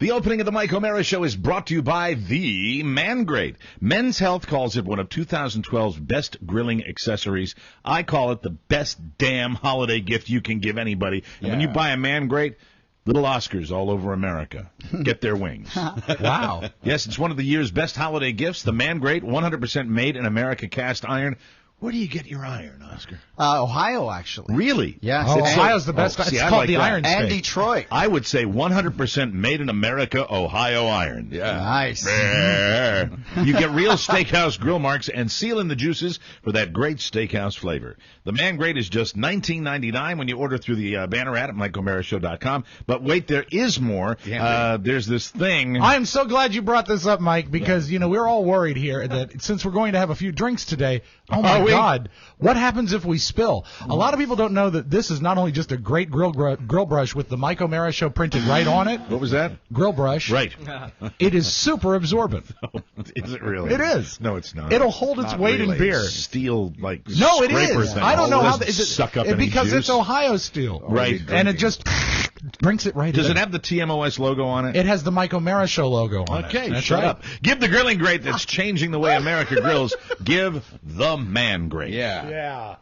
The opening of the Mike O'Mara Show is brought to you by The Man Grate. Men's Health calls it one of 2012's best grilling accessories. I call it the best damn holiday gift you can give anybody. And when you buy a Man Grate, little Oscars all over America get their wings. Wow. Yes, it's one of the year's best holiday gifts. The Man Grate, 100% made in America cast iron. Where do you get your iron, Oscar? Ohio, actually. Really? Yes. Ohio's the best. It's called like the that. Iron State. And Detroit. I would say 100% made in America, Ohio iron. Yeah. Nice. You get real steakhouse grill marks and seal in the juices for that great steakhouse flavor. The Man Grate is just $19.99 when you order through the banner ad at MikeO'MaraShow.com. But wait, there is more. There's this thing. I'm so glad you brought this up, Mike, because, we're all worried here that since we're going to have a few drinks today, oh, my God, what happens if we spill? A lot of people don't know that this is not only just a great grill brush with the Mike O'Mara Show printed right on it. What was that? Grill brush. Right. It is super absorbent. Is it really? It is. No, it's not. It'll hold its weight in beer. Steel, No, it is. Thing. I don't know how does suck up any because juice? it's Ohio steel. Right. And it just brings it right in. Does it have the TMOS logo on it? It has the Mike O'Mara Show logo on it. Okay, shut up. Give the grilling grate that's changing the way America grills. Give the Man Grate. Yeah.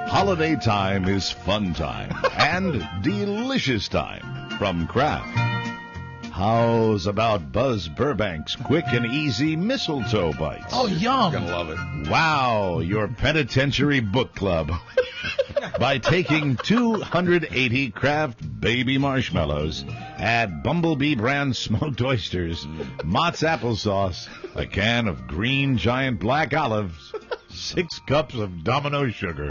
Holiday time is fun time and delicious time from Kraft. How's about Buzz Burbank's quick and easy mistletoe bites? Oh, yum. Gonna love it. Wow, your penitentiary book club. By taking 280 Kraft baby marshmallows, add Bumblebee brand smoked oysters, Mott's applesauce, a can of green giant black olives, 6 cups of Domino sugar,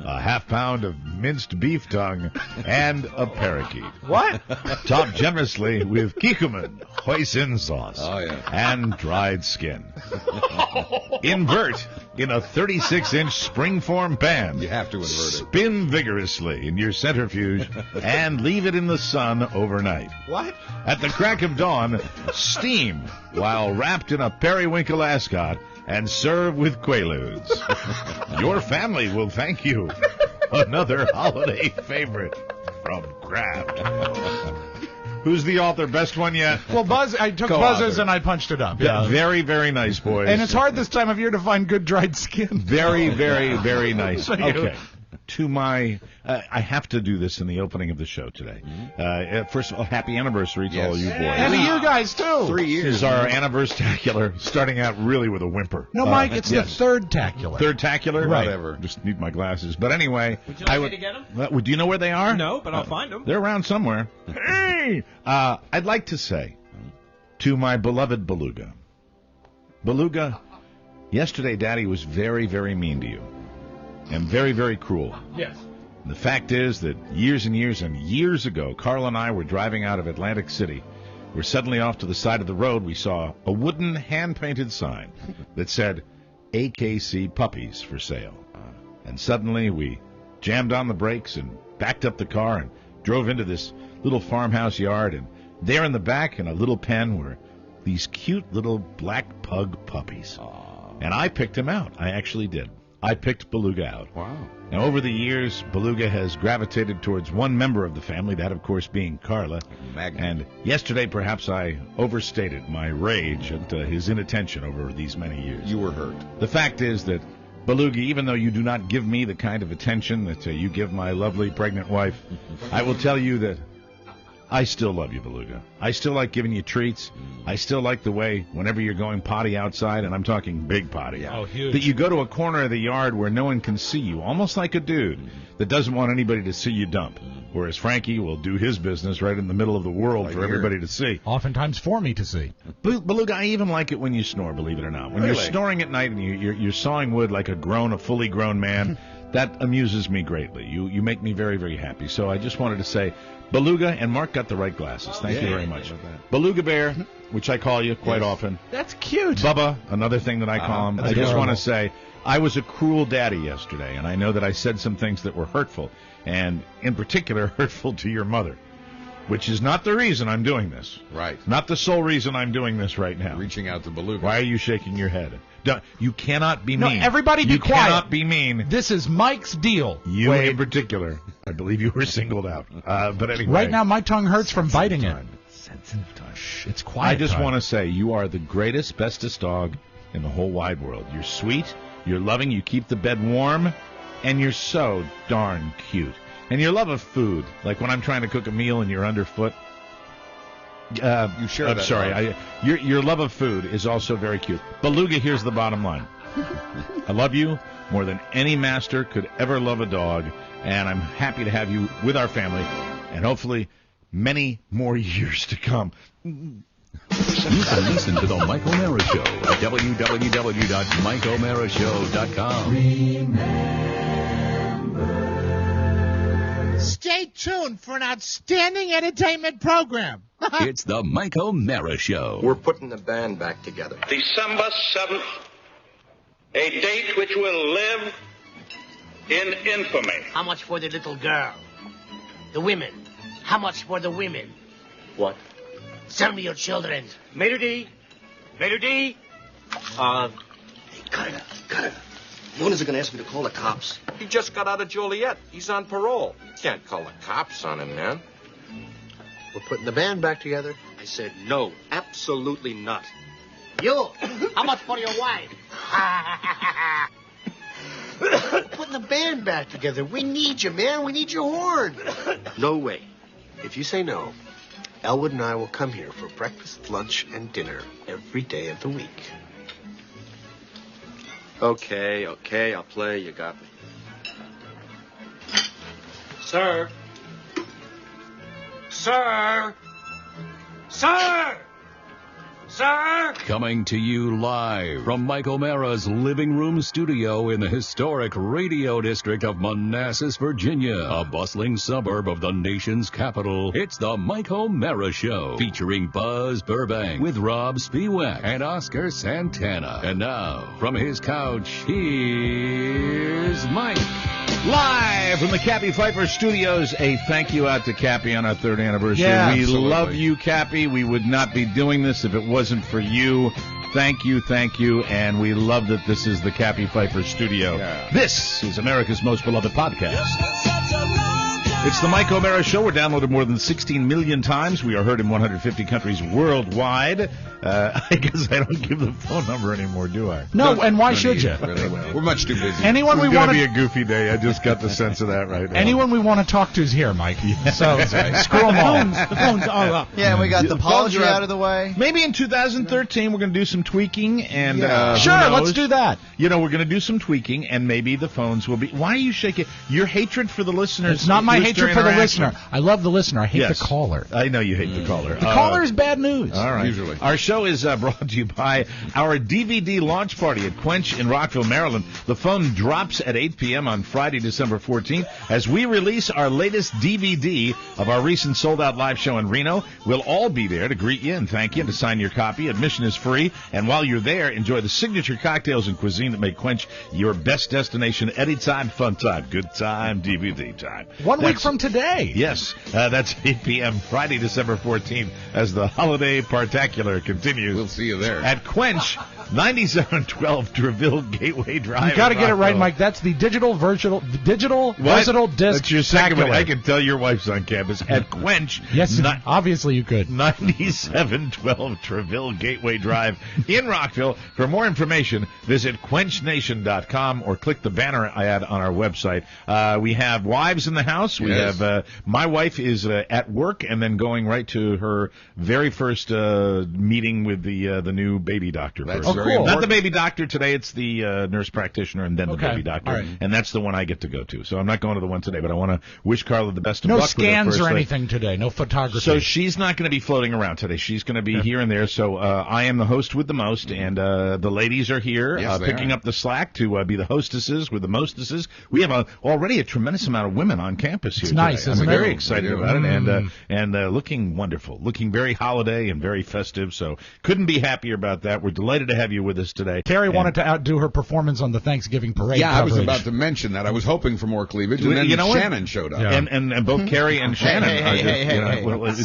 a half-pound of minced beef tongue, and a parakeet. What? Topped generously with kikkoman, hoisin sauce, and dried skin. Invert in a 36-inch spring-form pan. You have to invert it. Spin vigorously in your centrifuge and leave it in the sun overnight. What? At the crack of dawn, steam while wrapped in a periwinkle ascot and serve with Quaaludes. Your family will thank you. Another holiday favorite from Kraft. Who's the author? Best one yet? Well, I took Buzz's and I punched it up. Very, very nice, boys. And it's hard this time of year to find good dried skin. Very, very, very nice. Okay. To my, I have to do this in the opening of the show today. First of all, happy anniversary to all you boys. And to you guys, too. 3 years. This is our anniversacular, starting out really with a whimper. No, Mike, it's the third-tacular. Third-tacular? Right. Whatever. Just need my glasses. But anyway. Would you like me to get them? Do you know where they are? No, but I'll find them. They're around somewhere. Hey! I'd like to say to my beloved Beluga, Beluga, yesterday Daddy was very, very mean to you. And very, very cruel. Yes. The fact is that years and years and years ago, Carl and I were driving out of Atlantic City. We're suddenly off to the side of the road. We saw a wooden hand-painted sign that said, AKC Puppies for sale. And suddenly we jammed on the brakes and backed up the car and drove into this little farmhouse yard. And there in the back in a little pen were these cute little black pug puppies. And I picked them out. I actually did. I picked Beluga out. Wow. Now, over the years, Beluga has gravitated towards one member of the family, that, of course, being Carla. Magnet. And yesterday, perhaps I overstated my rage at his inattention over these many years. You were hurt. The fact is that, Beluga, even though you do not give me the kind of attention that you give my lovely pregnant wife, I will tell you that I still love you, Beluga. I still like giving you treats. I still like the way, whenever you're going potty outside, and I'm talking big potty, huge. that you go to a corner of the yard where no one can see you, almost like a dude that doesn't want anybody to see you dump. Whereas Frankie will do his business right in the middle of the world for everybody to see. Oftentimes for me to see. Beluga, I even like it when you snore, believe it or not. When you're snoring at night and you're sawing wood like a fully grown man, that amuses me greatly. You make me very, very happy. So I just wanted to say, Beluga, and Mark got the right glasses. Thank you very much. Beluga Bear, which I call you quite often. That's cute. Bubba, another thing that I call him. I just want to say, I was a cruel daddy yesterday, and I know that I said some things that were hurtful, and in particular hurtful to your mother. which is not the reason I'm doing this. Right. Not the sole reason I'm doing this right now. Reaching out to Beluga. Why are you shaking your head? You cannot be No, mean. everybody be you quiet. You cannot be mean. This is Mike's deal. You in particular. I believe you were singled out. But anyway. Right now, my tongue hurts from biting it. Sensitive time. Shh, it's quiet. I just time. want to say you are the greatest, bestest dog in the whole wide world. You're sweet, you're loving, you keep the bed warm, and you're so darn cute. And your love of food, like when I'm trying to cook a meal and you're underfoot. You share I'm that. sorry. Your love of food is also very cute. Beluga, here's the bottom line. I love you more than any master could ever love a dog, and I'm happy to have you with our family, and hopefully many more years to come. You can listen to The Mike O'Mara Show at www.mikeomara.show.com. Stay tuned for an outstanding entertainment program. It's The Mike O'Mara Show. We're putting the band back together. December 7th, a date which will live in infamy. How much for the little girl? The women. How much for the women? What? Send me your children. Maitre D. Maitre D. Hey, cut it. When is it going to ask me to call the cops? He just got out of Joliet. He's on parole. Can't call the cops on him, man. We're putting the band back together. I said no, absolutely not. You. How much for your wife? We're putting the band back together. We need you, man. We need your horn. No way. If you say no, Elwood and I will come here for breakfast, lunch, and dinner every day of the week. Okay, I'll play. You got me. Sir. Sir. Sir. Sir. Coming to you live from Mike O'Mara's living room studio in the historic radio district of Manassas, Virginia, a bustling suburb of the nation's capital. It's the Mike O'Mara Show, featuring Buzz Burbank with Rob Spiewak and Oscar Santana. And now, from his couch, here's Mike. Live from the Cappy Pfeiffer Studios, a thank you out to Cappy on our 3rd anniversary. Yeah, we absolutely. love you, Cappy. We would not be doing this if it wasn't for you. Thank you, and we love that this is the Cappy Pfeiffer Studio. Yeah. This is America's most beloved podcast. It's the Mike O'Mara Show. We're downloaded more than 16 million times. We are heard in 150 countries worldwide. I guess I don't give the phone number anymore, do I? No, and why should you? We're much too busy. Anyone It's we going want to be to a goofy day. I just got the sense of that right now. anyone we want to talk to is here, Mike. So screw them all. The phones are up. Yeah, we got the apology out of the way. Maybe in 2013 we're going to do some tweaking, and Sure, who knows? let's do that. You know, we're going to do some tweaking, and maybe the phones will be. Why are you shaking? Your hatred for the listeners. It's not my hatred for the interaction. listener. I love the listener. I hate Yes. the caller. I know you hate the caller. The caller is bad news. All right. Usually. Our show is brought to you by our DVD launch party at Quench in Rockville, Maryland. The phone drops at 8 p.m. on Friday, December 14th, as we release our latest DVD of our recent sold-out live show in Reno. We'll all be there to greet you and thank you and to sign your copy. Admission is free, and while you're there, enjoy the signature cocktails and cuisine that make Quench your best destination anytime, fun time, good time, DVD time. 1 week from today. Yes, that's 8 p.m. Friday, December 14th, as the holiday partacular continues. We'll see you there. At Quench, 9712 Treville Gateway Drive. You got to in get it right, Rockville. Mike. That's the digital versatile disc. That's your second one. spectacular. I can tell your wife's on campus. At Quench, Yes, obviously you could. 9712 Treville Gateway Drive in Rockville. For more information, visit quenchnation.com or click the banner ad on our website. We have wives in the house. We Yes. have my wife is at work and then going right to her very first meeting with the new baby doctor. That's first. very cool. Not the important. baby doctor today. It's the nurse practitioner and then the Okay. baby doctor. All right. And that's the one I get to go to. So I'm not going to the one today, but I want to wish Carla the best of No luck with her scans first or thing. anything today. No photography. So she's not going to be floating around today. She's going to be here and there. So I am the host with the most, and the ladies are here Yes, they picking are. up the slack to be the hostesses with the mostesses. We have already a tremendous amount of women on campus here. It's nice, today. isn't I'm it? very excited about it, and looking wonderful, looking very holiday and very festive. So couldn't be happier about that. We're delighted to have you with us today. Carrie wanted to outdo her performance on the Thanksgiving parade. Yeah, coverage. I was about to mention that. I was hoping for more cleavage, and then Shannon showed up. Yeah. And both Carrie and Shannon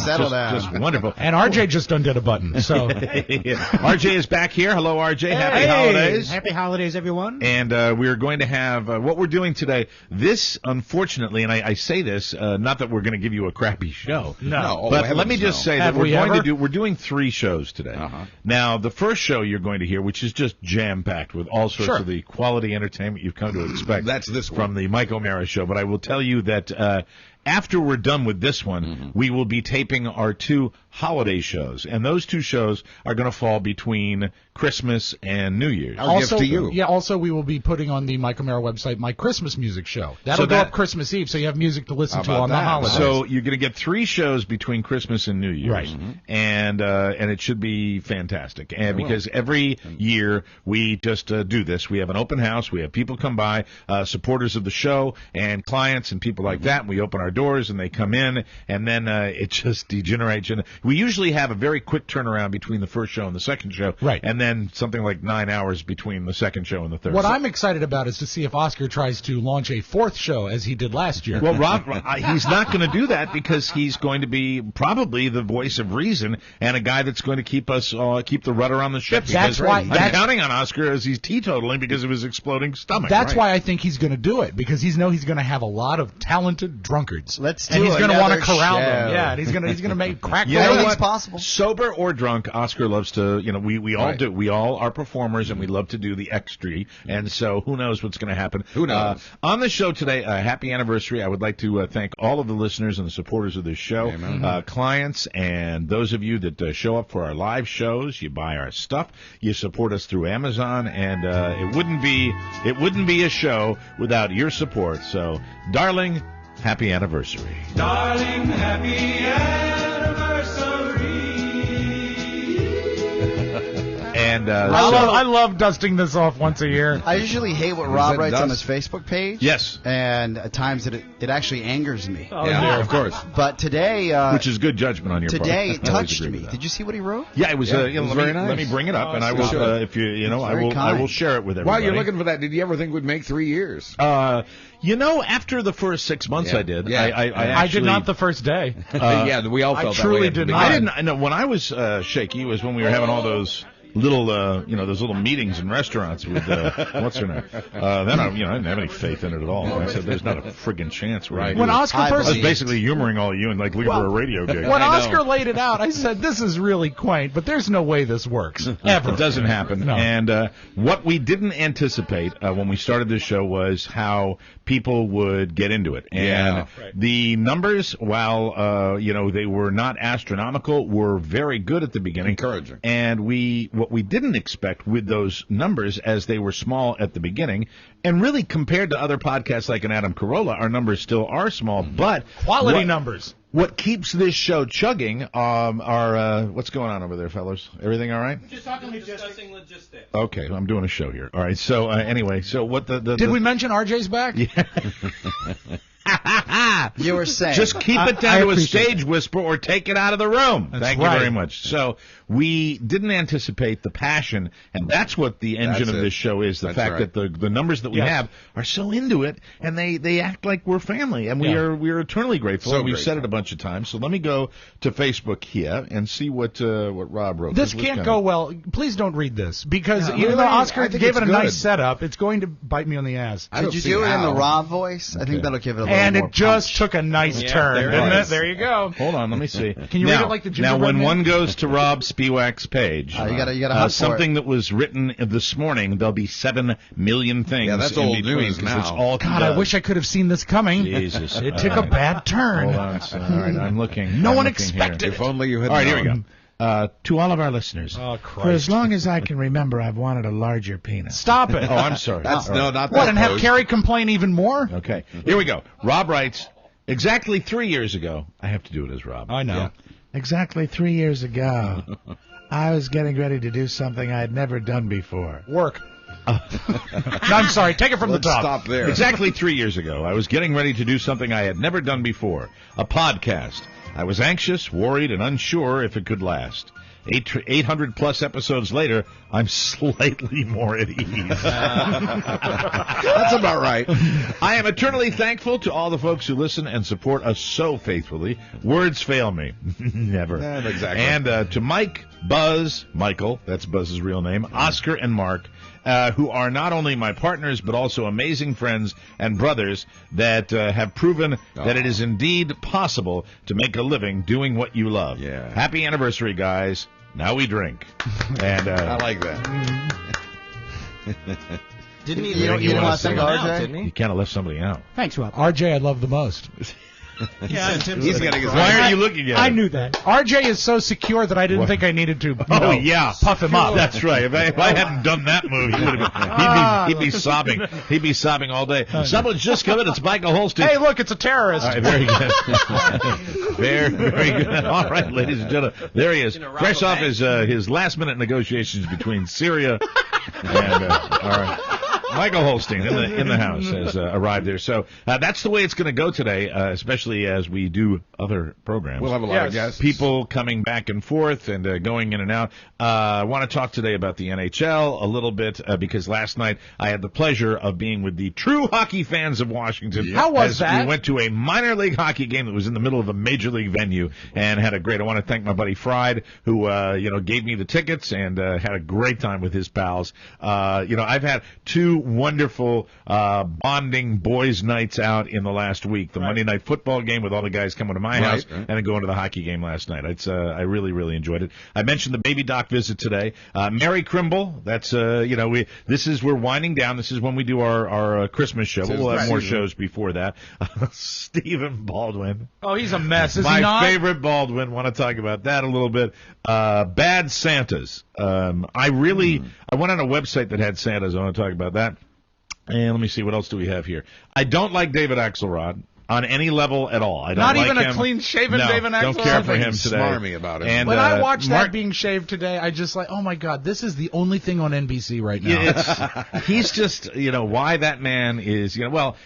Settle down. Just wonderful. And RJ just undid a button. So RJ is back here. Hello, RJ. Happy holidays. Happy holidays, everyone. And we're going to have what we're doing today. This, unfortunately, and I say this, not that we're going to give you a crappy show. No. But let me just say that we're doing 3 shows today. Uh-huh. Now, the first show you're going to hear, which is just jam-packed with all sorts of the quality entertainment you've come to expect. That's this one. From the Mike O'Mara Show. But I will tell you that after we're done with this one, we will be taping our 2 holiday shows. And those 2 shows are going to fall between Christmas and New Year's. Our gift to you. Yeah, also we will be putting on the Mike O'Mara website my Christmas music show. That'll go up Christmas Eve, so you have music to listen to on the holidays. So you're going to get 3 shows between Christmas and New Year's. Right. And it should be fantastic. And because every year we just do this. We have an open house. We have people come by, supporters of the show and clients and people like that. We open our doors and they come in, and then it just degenerates. We usually have a very quick turnaround between the first show and the second show. Right. And then something like 9 hours between the second show and the third. What I'm excited about is to see if Oscar tries to launch a 4th show as he did last year. Well, Rob, he's not going to do that because he's going to be probably the voice of reason and a guy that's going to keep us keep the rudder on the ship. That's why I'm counting on Oscar as he's teetotaling because of his exploding stomach. That's why I think he's going to do it, because he's going to have a lot of talented drunkards. Let's do and he's going to want to another corral show. them. Yeah, and he's going to make crack. You know Anything's what? possible. Sober or drunk, Oscar loves to. We all do. We all are performers, and we love to do the extra. And so, who knows what's going to happen? Who knows? On the show today, happy anniversary! I would like to thank all of the listeners and the supporters of this show, clients, and those of you that show up for our live shows. You buy our stuff. You support us through Amazon, and it wouldn't be a show without your support. So, darling, happy anniversary. Darling, happy anniversary. And I love dusting this off once a year. I usually hate what Rob writes on his Facebook page. Yes. And at times it actually angers me. Oh, yeah, of course. But today... which is good judgment on your part. Today it touched me. Did you see what he wrote? Yeah, it was, it was very nice. Let me bring it up, and I will, if I will share it with everybody. While you're looking for that, did you ever think we'd make 3 years? After the first 6 months I did. Yeah. I actually, did not the first day. We all felt I truly that way. did not. I didn't. No, when I was shaky was when we were having all those little, those little meetings in restaurants with what's her name. Then I didn't have any faith in it at all. I said, "There's not a friggin' chance." When Oscar I first, was basically humoring all of you and looking for a radio gig. When Oscar laid it out, I said, "This is really quaint, but there's no way this works ever." It doesn't happen. No. And what we didn't anticipate when we started this show was how people would get into it. And the numbers, while they were not astronomical, were very good at the beginning. Encouraging. And what we didn't expect with those numbers, as they were small at the beginning, and really compared to other podcasts like an Adam Carolla, our numbers still are small, but quality numbers. What keeps this show chugging are what's going on over there, fellas? Everything all right? Just discussing logistics. Okay, I'm doing a show here. All right. So anyway, so what did we mention RJ's back? Yeah. You were saying. Just keep it down to a stage whisper or take it out of the room. Thank you very much. So we didn't anticipate the passion, and that's what the engine of this show is, the fact that the numbers that we have are so into it, and they act like we're family, and we are eternally grateful. So and we've grateful. said it a bunch of times. So let me go to Facebook here and see what Rob wrote. This can't go well. Please don't read this, because even though Oscar gave it a nice setup, it's going to bite me on the ass. Did you do it in the Rob voice? I think that'll give it a little and more it just punch. took a nice turn, didn't it? There you go. Hold on, let me see. Can you read it like the Now, gingerbread when man? one goes to Rob Spiewak's page, you gotta hunt for something that was written this morning, there'll be 7 million things. Yeah, that's in old between, news 'cause now. It's all God, I wish I could have seen this coming. Jesus. It took a bad turn. Hold on. All right, I'm looking. No I'm one looking expected here. it. If only you had All right, here we known. go. To all of our listeners, Oh, For as Christ. long as I can remember, I've wanted a larger penis. Stop it. oh, I'm sorry. That's All right. not What, that and have close. Carrie complain even more? Okay, here we go. Rob writes, exactly 3 years ago, I have to do it as Rob. I know. Exactly 3 years ago, I was getting ready to do something I had never done before. Work. No, I'm sorry. Take it from the top. Stop there. Exactly 3 years ago, I was getting ready to do something I had never done before, a podcast. I was anxious, worried, and unsure if it could last. 800-plus episodes later, I'm slightly more at ease. That's about right. I am eternally thankful to all the folks who listen and support us so faithfully. Words fail me. Never. Yeah, exactly. And to Mike, Buzz, Michael, that's Buzz's real name, Oscar, and Mark, who are not only my partners but also amazing friends and brothers that have proven that it is indeed possible to make a living doing what you love. Yeah. Happy anniversary, guys. Now we drink. And I like that. Didn't you want to thank RJ? Didn't he? you kind of left somebody out. Thanks, Rob. RJ I love the most. Yeah, He's got to get. Why are you looking at I him? knew that. RJ is so secure that I didn't think I needed to puff him up. That's right. If I hadn't done that move, he would have been, he'd be sobbing. He'd be sobbing all day. Someone's just come in. It's Michael Holstein. Hey, look, it's a terrorist. All right, very good. Very good. All right, ladies and gentlemen, there he is. Fresh off his last-minute negotiations between Syria and all right. Michael Holstein in the house has arrived there. So that's the way it's going to go today, especially as we do other programs. We'll have a lot of guests. People coming back and forth and going in and out. I want to talk today about the NHL a little bit because last night I had the pleasure of being with the true hockey fans of Washington. How was that? We went to a minor league hockey game that was in the middle of a major league venue and had a great. I want to thank my buddy Fried who gave me the tickets and had a great time with his pals. I've had two wonderful bonding boys' nights out in the last week. The Monday night football game with all the guys coming to my house, and then going to the hockey game last night. I really, really enjoyed it. I mentioned the baby doc visit today. Mary Krimble. That's we're winding down. This is when we do our Christmas show. We'll have more shows before that. Stephen Baldwin. Oh, he's a mess. Is my he not? favorite Baldwin. Want to talk about that a little bit. Bad Santas. I went on a website that had Santas. I want to talk about that. And let me see, what else do we have here? I don't like David Axelrod on any level at all. I don't Not like even him. a clean-shaven No, David Axelrod? don't care for him today. Smarmy about it. And, when I watched that being shaved today, I just like, oh my God, this is the only thing on NBC right now. He's just, why that man is,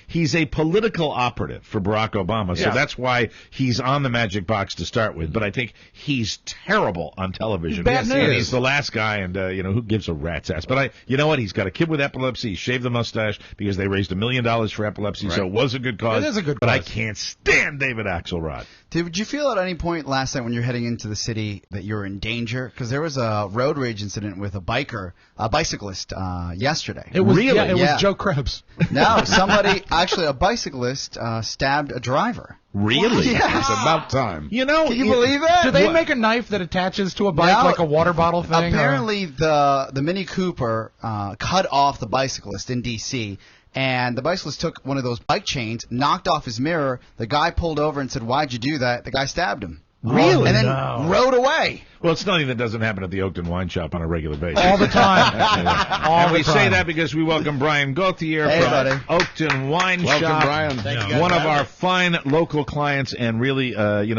he's a political operative for Barack Obama, so that's why he's on the magic box to start with. But I think he's terrible on television. Bad news. And he's the last guy, and, who gives a rat's ass? But you know what? He's got a kid with epilepsy. He shaved the mustache because they raised $1 million for epilepsy, so it was a good cause. It is a good But cause. I can't stand David Axelrod. Did you feel at any point last night when you're heading into the city that you're in danger? Because there was a road rage incident with a bicyclist yesterday. It was, it was Joe Krebs. No, a bicyclist stabbed a driver. Really? Yes. It's about time. Can you believe that? Do they make a knife that attaches to a bike like a water bottle thing? Apparently, the Mini Cooper cut off the bicyclist in D.C., and the bicyclist took one of those bike chains, knocked off his mirror. The guy pulled over and said, "Why'd you do that?" The guy stabbed him. Really? And then rode away. Well, it's nothing that doesn't happen at the Oakton Wine Shop on a regular basis. All the time. And we say that because we welcome Brian Gauthier from Oakton Wine Shop. Welcome, Brian. Thank you One of our fine local clients, and really,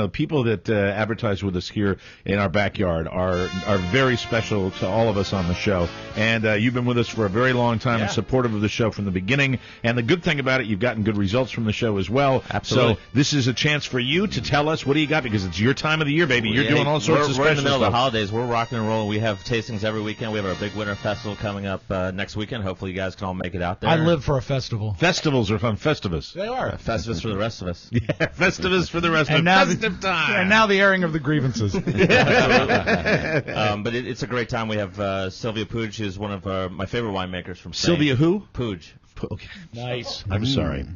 people that advertise with us here in our backyard are very special to all of us on the show. And you've been with us for a very long time and supportive of the show from the beginning. And the good thing about it, you've gotten good results from the show as well. Absolutely. So this is a chance for you to tell us what do you got, because it's your time of the year, baby. You're doing all sorts of special We're in the middle of stuff. the holidays. We're rocking and rolling. We have tastings every weekend. We have our big winter festival coming up next weekend. Hopefully you guys can all make it out there. I live for a festival. Festivals are fun. Festivus. They are. Festivus for the rest of us. Yeah, Festivus for the rest of festive time. And now the airing of the grievances. But it's a great time. We have Sylvia Pooge, who's one of my favorite winemakers from Spain. Sylvia who? Pooge. Okay. Nice. I'm sorry.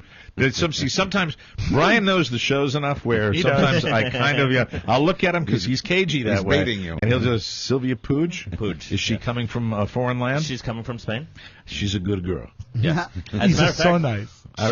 Sometimes Brian knows the shows enough where sometimes I kind of, I'll look at him because he's cagey that way. Baiting you. And he'll just, Sylvia Pooge? Pooge. Is she coming from a foreign land? She's coming from Spain. She's a good girl. Yes. He's so nice. I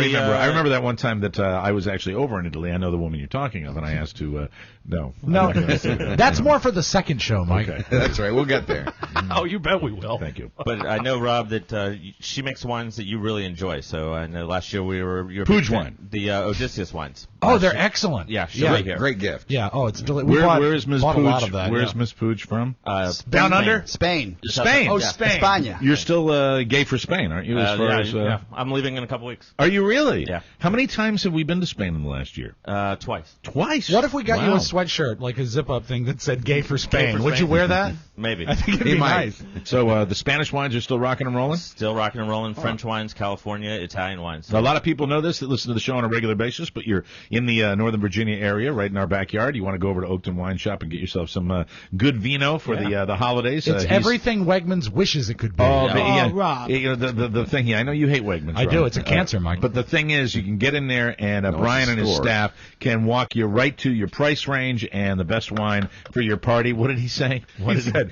remember that one time that I was actually over in Italy. I know the woman you're talking of, and I asked to, no. No, that's more for the second show, Mike. Okay. That's right. We'll get there. Oh, you bet we will. Thank you. But I know, Rob, that she makes wines that you really enjoy. So I know last year we were... Pooge wine. The Odysseus wines. Oh, they're excellent. Yeah, she'll be here. Great gift. Yeah. Oh, it's delicious. Where is Ms. bought a lot of Pooch? that. Where's Ms. Pooch from? Down under? Spain. Spain. Oh, Yeah. Spain. España. You're still gay for Spain, aren't you? As far as I'm leaving in a couple weeks. Are you really? Yeah. How many times have we been to Spain in the last year? Twice. Twice. What if we got you Wow. a sweatshirt, like a zip-up thing that said "Gay for Spain"? Gay for Would Spain. you wear that? Maybe. I think it'd be nice. So the Spanish wines are still rocking and rolling? Still rocking and rolling. French wines, California, Italian wines. A lot of people know this that listen to the show on a regular basis, but you're in the Northern Virginia area, right in our backyard. You want to go over to Oakton Wine Shop and get yourself some good vino for the holidays. It's everything Wegmans wishes it could be. Rob. The thing here, I know you hate Wegmans. I do. Rob. It's a cancer, Mike. But the thing is, you can get in there, and Brian and his staff can walk you right to your price range and the best wine for your party. What did he say? He said,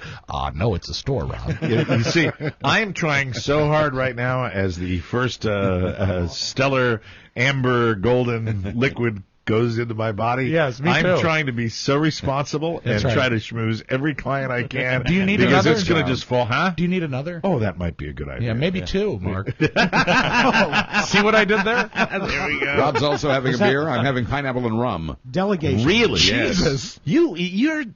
no, it's a store, Rob. You see, I am trying so hard right now as the first stellar amber golden liquid goes into my body. Yes, me I'm too. trying to be so responsible and right. try to schmooze every client I can. Do you need because another? it's going to just fall, huh? Do you need another? Oh, that might be a good idea. Yeah, maybe two, Mark. See what I did there? There we go. Rob's also having a beer. I'm having pineapple and rum. Delegation. Really? Jesus. Yes.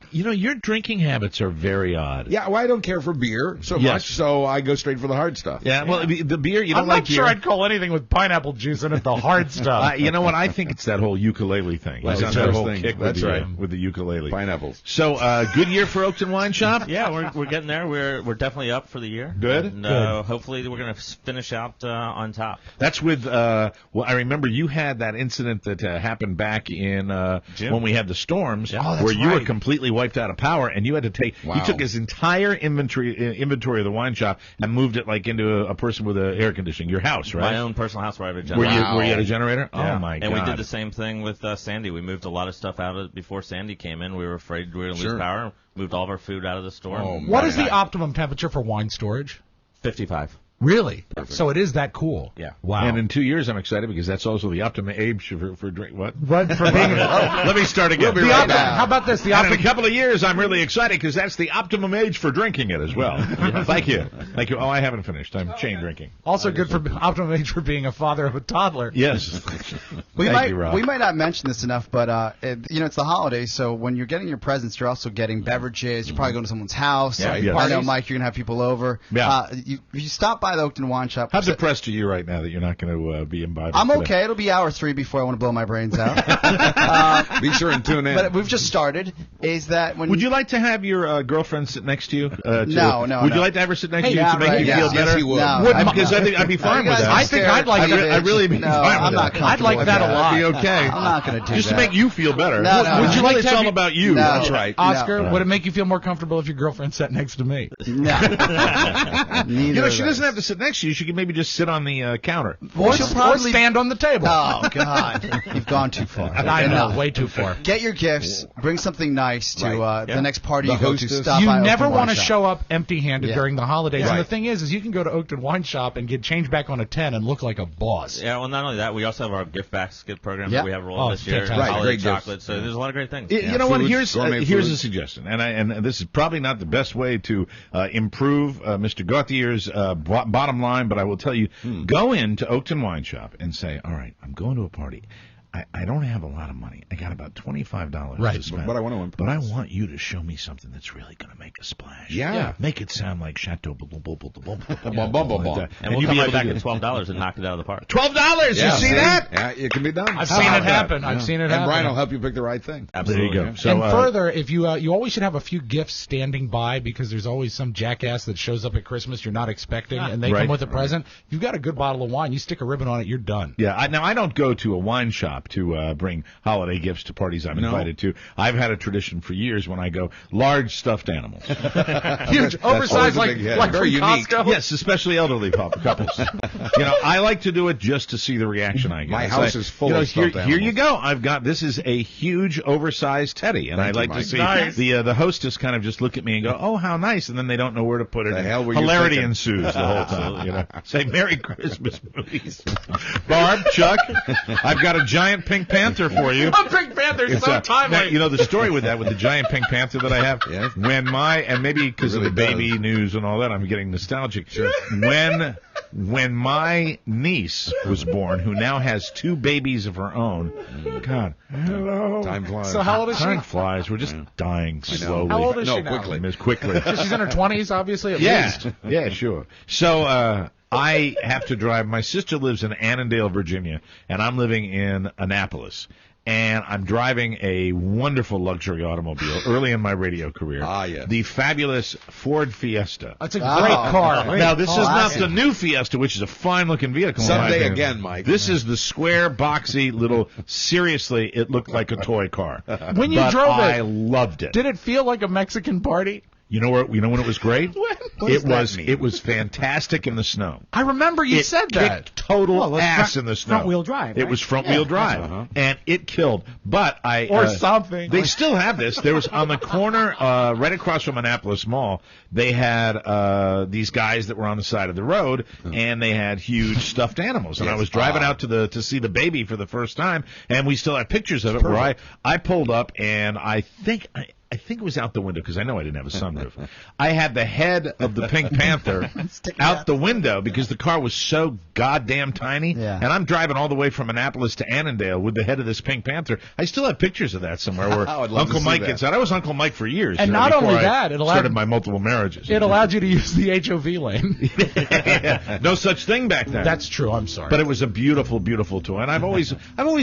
Your drinking habits are very odd. Yeah, well, I don't care for beer so much, so I go straight for the hard stuff. Yeah, well, the beer, you don't I'm like not sure beer. I'd call anything with pineapple juice in it the hard stuff. You know what? I think it's that whole ukulele thing. That's It's the that first whole thing. kick That's with right. with the ukulele. Pineapples. So, good year for Oakton Wine Shop? Yeah, we're getting there. We're definitely up for the year. Good. And, hopefully we're going to finish out on top. That's with, well, I remember you had that incident that happened back in June. when we had the storms, that's where you were right. completely wiped out of power, and you had to take, Wow. you took his entire inventory of the wine shop and moved it like into a person with a air conditioning, your house, right? My own personal house where I have a Were generator. you at a generator? Yeah. Oh my God! And we did the same thing with Sandy. We moved a lot of stuff out of before Sandy came in. We were afraid we were going to lose power. Moved all of our food out of the store. Oh, What is the optimum temperature for wine storage? 55. Really? So it is that cool. Yeah. Wow. And in 2 years, I'm excited because that's also the optimum age for drink. What? But for being Let me start again. how about this? The And in a optimum. couple of years, I'm really excited because that's the optimum age for drinking it as well. Thank you. Thank you. Oh, I haven't finished. I'm chain drinking. Also good for optimum age for being a father of a toddler. Yes. We Thank might you, Rob. we might not mention this enough, but it's the holidays, so when you're getting your presents, you're also getting beverages. You're probably going to someone's house. Yeah, I yes. know, Mike, you're gonna have people over. Yeah. If you stop by the Oakton Wine Shop. How depressed are you right now that you're not going to be imbibing? I'm today? okay. It'll be hour 3 before I want to blow my brains out. Be sure and tune in. But we've just started. Is that when? Would you like to have your girlfriend sit next to you? No. Would you like to have her sit next to you yeah, to make right, you yeah. feel Yes, better? he would. No, Because I'd be fine You with guys that. are I think I'd like scared. to- I'd really be No, fine I'm with not that. I'd like comfortable that with a lot. That'd be okay. I'm not going to do Just that. to make you feel better. No. Would you like It's to have all you- about you. No. That's right. Oscar, No. would it make you feel more comfortable if your girlfriend sat next to me? No. Neither You know, of she those. doesn't have to sit next to you. She can maybe just sit on the counter. Or she'll Or probably stand on the table. Oh God, you've gone too far. I know, Enough. way too far. Get your gifts. Bring something nice to Right. the next party The you go to. hostess. Stop You by never Oakton want to Wine Shop. show up empty-handed Yeah. during the holidays. And Right. the thing is you can go to Oakton Wine Shop and get change back on a 10 and look like a boss. Yeah, well, not only that, we also have our gift basket program Yep. that we have rolling Oh, this year. fantastic. Right, Holiday great gifts. chocolate. So there's a lot of great things. You know what? Foods, gourmet Here's a foods. suggestion, and this is probably not the best way to improve Mr. Gauthier's bottom line, but I will tell you: go into Oakton Wine Shop and say, "All right, I'm going to a party. I don't have a lot of money. I got about $25 Right. to spend. But I want to impress. But I want you to show me something that's really going to make a splash. Yeah. Make it sound like Chateau. Blah, blah, blah, blah, blah, blah, Blah, blah, blah, blah. like that. And we'll you'll come be right able to back do at $12 and knock it out of the park. $12. You see that? Yeah, it can be done. I've How seen about it happen. that? I've seen it and happen. Brian will help you pick the right thing. Absolutely. There you go. So, and further, if you always should have a few gifts standing by because there's always some jackass that shows up at Christmas you're not expecting, and they Right. come with a present. If you've got a good bottle of wine, you stick a ribbon on it, you're done. Yeah, now I don't go to a wine shop to bring holiday gifts to parties I'm invited to. I've had a tradition for years when I go, large stuffed animals. Huge, always oversized, a like, big hit. like Very from unique. Costco. Yes, especially elderly couples. I like to do it just to see the reaction I get. My It's house like, is full of here, stuffed here you animals. go. This is a huge, oversized teddy, and I Thank you, like to Mike. see Nice. the hostess kind of just look at me and go, "Oh, how nice," and then they don't know where to put it. The hell were you Hilarity thinking? ensues the whole time. Say Merry Christmas, please. Barb, Chuck, I've got a giant pink panther for you. A Pink Panther's so timely. Now, the story with the giant pink panther that I have, when and maybe because of the baby news and all that, I'm getting nostalgic. Sure. when my niece was born, who now has 2 babies of her own, God, hello. Time flies. So how old is she? Time flies. We're just dying slowly. How old is she now? Quickly. She's in her 20s, obviously, at least. Yeah, sure. So I have to drive. My sister lives in Annandale, Virginia, and I'm living in Annapolis. And I'm driving a wonderful luxury automobile early in my radio career. Yes. The fabulous Ford Fiesta. That's a great car. Now, this is not the new Fiesta, which is a fine-looking vehicle. Someday again, Mike. This is the square, boxy, little, seriously, it looked like a toy car. When you drove it, I loved it. Did it feel like a Mexican party? You know when it was great? It was fantastic in the snow. I remember you said that. Kicked total ass in the snow. Front-wheel drive. It was front-wheel drive, and it killed. But something. They still have this. There was on the corner, right across from Annapolis Mall. They had these guys that were on the side of the road, and they had huge stuffed animals. And I was driving out to see the baby for the first time, and we still have pictures of it where I pulled up, and I think it was out the window because I know I didn't have a sunroof. I had the head of the Pink Panther out the window because the car was so goddamn tiny. Yeah. And I'm driving all the way from Annapolis to Annandale with the head of this Pink Panther. I still have pictures of that somewhere where Uncle Mike gets out. I was Uncle Mike for years. And not only that, it started my multiple marriages. It allowed you to use the HOV lane. No such thing back then. That's true. I'm sorry. But it was a beautiful, beautiful toy. And I've always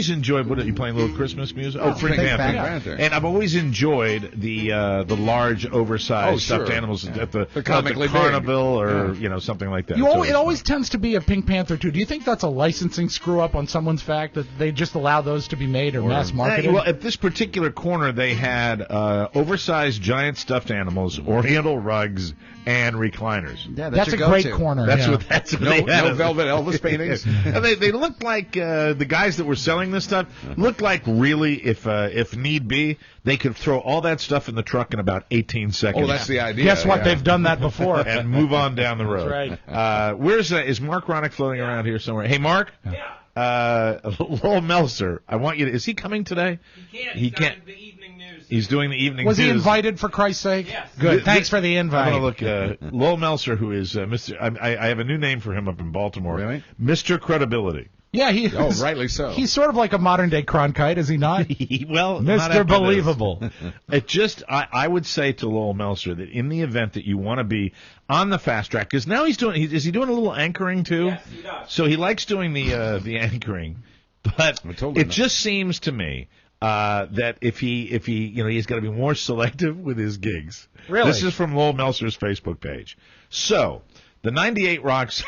enjoyed. What are you playing? A little Christmas music? Oh, Pink Panther. And I've always enjoyed the large, oversized stuffed animals at the carnival or something like that. It always tends to be a Pink Panther too. Do you think that's a licensing screw up on someone's fact that they just allow those to be made or mass marketed? Well, at this particular corner, they had oversized giant stuffed animals, Oriental rugs, and recliners. Yeah, that's a great corner. That's what they had. No velvet Elvis paintings. And they looked like the guys that were selling this stuff looked like really, if need be, they could throw all that stuff in the truck in about 18 seconds. Oh, that's the idea. Guess what? They've done that before. And move on down the road. That's right. Is Mark Ronick floating around here somewhere? Hey, Mark? Yeah. Lowell Meltzer, I want you to. Is he coming today? He can't. The evening news. He's doing the evening news. Was he news. invited, for Christ's sake? Yes. Good. Thanks for the invite. I'm going to look. Lowell Meltzer, who is Mr. I have a new name for him up in Baltimore. Really? Mr. Credibility. Yeah, he is. Oh, rightly so. He's sort of like a modern-day Cronkite, is he not? Well, Mr. Believable. I would say to Lowell Meltzer that in the event that you want to be on the fast track, because now is he doing a little anchoring too? Yes, he does. So he likes doing the anchoring, but it just seems to me that if he he's got to be more selective with his gigs. Really? This is from Lowell Meltzer's Facebook page. So the 98 Rocks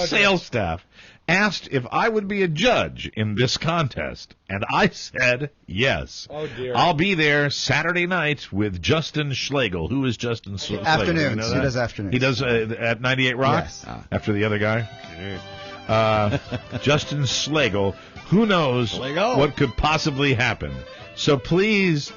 sales staff asked if I would be a judge in this contest, and I said yes. Oh, dear. I'll be there Saturday night with Justin Schlegel. Who is Justin Schlegel? Afternoons. He does afternoons. He does at 98 Rock? Yes. After the other guy? Justin Schlegel. Who knows what could possibly happen? So please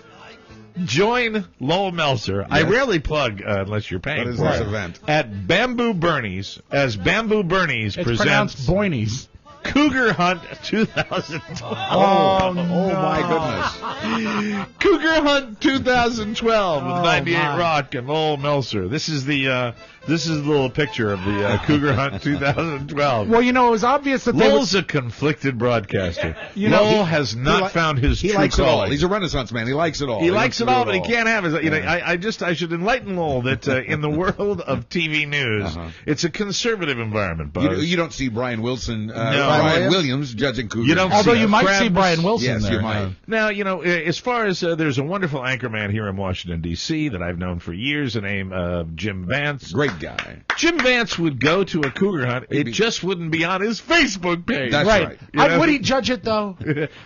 join Lowell Meltzer. Yes. I rarely plug unless you're paying for it. Event. At Bamboo Bernie's, as Bamboo Bernie's it's presents pronounced Boynies. Cougar Hunt 2012. Oh my goodness. Cougar Hunt 2012 with 98 Rock and Lowell Meltzer. This is the little picture of the Cougar Hunt 2012. Well, it was obvious that Lowell's a conflicted broadcaster. Lowell has not found his true likes calling. It all. He's a Renaissance man. He likes it all. He likes it all, but he can't have it. I should enlighten Lowell that in the world of TV news, it's a conservative environment. Buzz. You don't see Brian Wilson, Brian Williams judging Cougar. Although you might see Brian Wilson yes, there. You might. Now, as far as there's a wonderful anchorman here in Washington, D.C. that I've known for years, the name of Jim Vance. Great guy. Jim Vance would go to a Cougar Hunt. It just wouldn't be on his Facebook page. That's right. Would he judge it, though?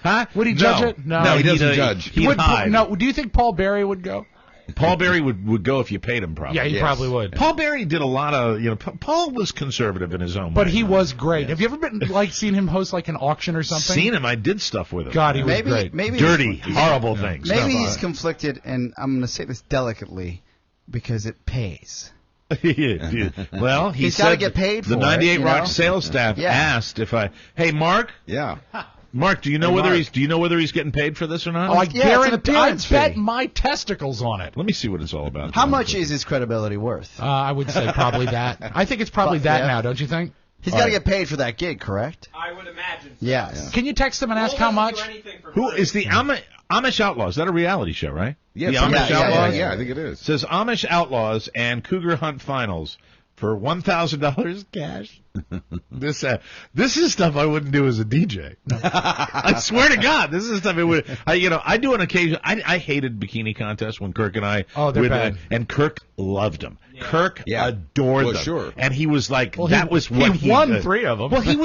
Huh? Would he judge it? No, he doesn't judge. He'd hide. No, do you think Paul Berry would go? Paul Berry would go if you paid him, probably. Yeah, he probably would. Paul Berry did a lot of, Paul was conservative in his own way. But he was great. Yes. Have you ever seen him host an auction or something? Seen him. I did stuff with him. God, he was great. Maybe dirty, horrible things. Maybe he's conflicted, and I'm going to say this delicately, because it pays. Well, he's got to get paid for the 98 it, Rock sales staff asked if hey, Mark? Yeah. Mark, do you know whether he's getting paid for this or not? Oh, I guarantee. I bet my testicles on it. Let me see what it's all about. How much is his credibility worth? I would say probably that. I think it's probably that now, don't you think? He's got to get paid for that gig, correct? I would imagine so. Yes. Can you text him and ask how much? Who is the Amish Outlaws? Is that a reality show, right? Yeah, the Amish Outlaws? Yeah, I think it is. It says Amish Outlaws and Cougar Hunt Finals for $1,000 cash. This is stuff I wouldn't do as a DJ. I swear to God, this is stuff I would. I do an occasion. I hated bikini contests when Kirk and I. Oh, they're bad. And Kirk loved them. Yeah. Kirk adored them. Sure. And he was like, well, that was what he won 3 of them. Well, he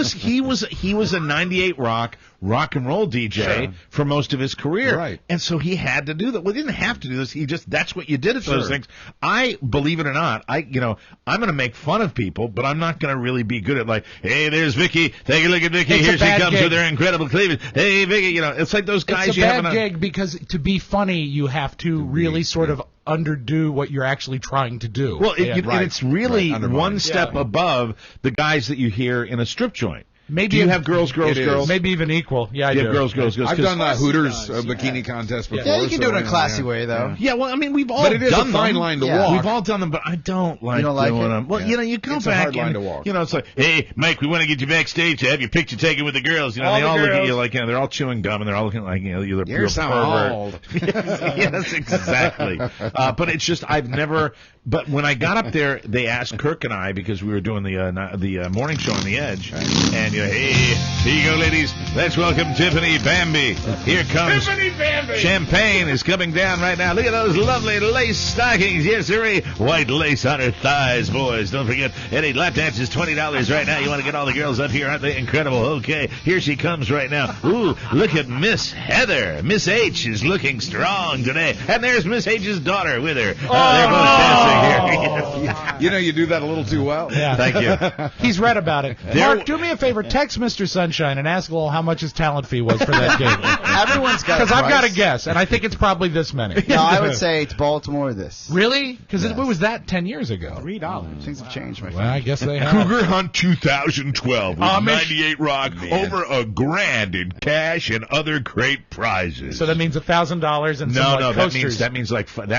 was a '98 rock and roll DJ for most of his career. Right. And so he had to do that. Well, he didn't have to do this. That's what you did at those things. I believe it or not, I'm going to make fun of people, but I'm not going to really be good at like, hey, there's Vicky. Take a look at Vicky. Here she comes with her incredible cleavage. Hey, Vicky. It's like those guys. It's a bad gig because to be funny, you have to really sort of underdo what you're actually trying to do. Well, and it's really one step above the guys that you hear in a strip joint. Maybe you have girls. Maybe even equal. Yeah, I do. Girls. I've done the Hooters bikini contest before. Yeah, you can do it in a classy way, though. Yeah, well, I mean, we've all done them. But it is a fine line to walk. We've all done them, but I don't like doing them. Well, you go it's back a hard line to walk. It's like, hey, Mike, we want to get you backstage to have your picture taken with the girls. They all look at you like, they're all chewing gum, and they're all looking like, you're You're so old. Yes, exactly. But it's just, I've never... But when I got up there, they asked Kirk and I, because we were doing the morning show on The Edge, and hey, here you go, ladies. Let's welcome Tiffany Bambi. Here comes Tiffany Bambi. Champagne is coming down right now. Look at those lovely lace stockings. Yes, sir. White lace on her thighs, boys. Don't forget, any lap dance is $20 right now. You want to get all the girls up here, aren't they incredible? Okay, here she comes right now. Ooh, look at Miss Heather. Miss H is looking strong today. And there's Miss H's daughter with her. They're both dancing. You do that a little too well. Yeah. Thank you. He's read about it. Mark, do me a favor. Text Mr. Sunshine and ask Lowell how much his talent fee was for that gig. Everyone's got Because I've got a guess, and I think it's probably this many. No, I would say it's Baltimore this. Really? Because it was that 10 years ago. $3. Things have changed, my friend. Well, I guess they have. Cougar Hunt 2012 with 98 Rock, over $1,000 in cash and other great prizes. So that means $1,000 and some coasters. That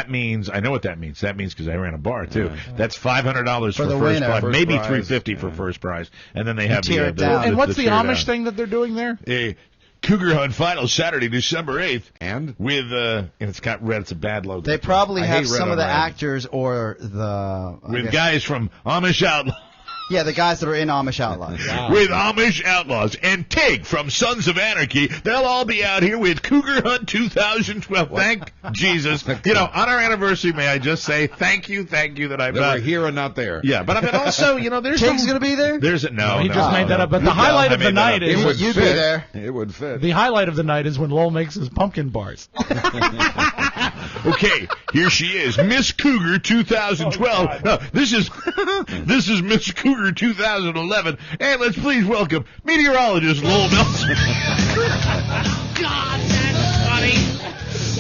means I know what that means. That means because I ran a bar too. That's $500 for first prize, maybe $350 for first prize, and then they have and what's the Amish thing that they're doing there? Cougar Hunt Finals Saturday, December 8th, and with and it's got red. It's a bad logo. They probably have some of the actors or with guys from Amish Outlaws. Yeah, the guys that are in Amish Outlaws. Wow. With Amish Outlaws and Tig from Sons of Anarchy. They'll all be out here with Cougar Hunt 2012. Thank Jesus. On our anniversary, may I just say thank you that I'm not here and not there. Yeah, but I mean also, there's Tig's going to be there? There's a no. He just made that up. But the highlight of the night is you'd be there. It would fit. The highlight of the night is when Lowell makes his pumpkin bars. Okay, here she is, Miss Cougar 2012. No, this is Miss Cougar 2011, and let's please welcome meteorologist Lowell Meltzer. God, that's funny.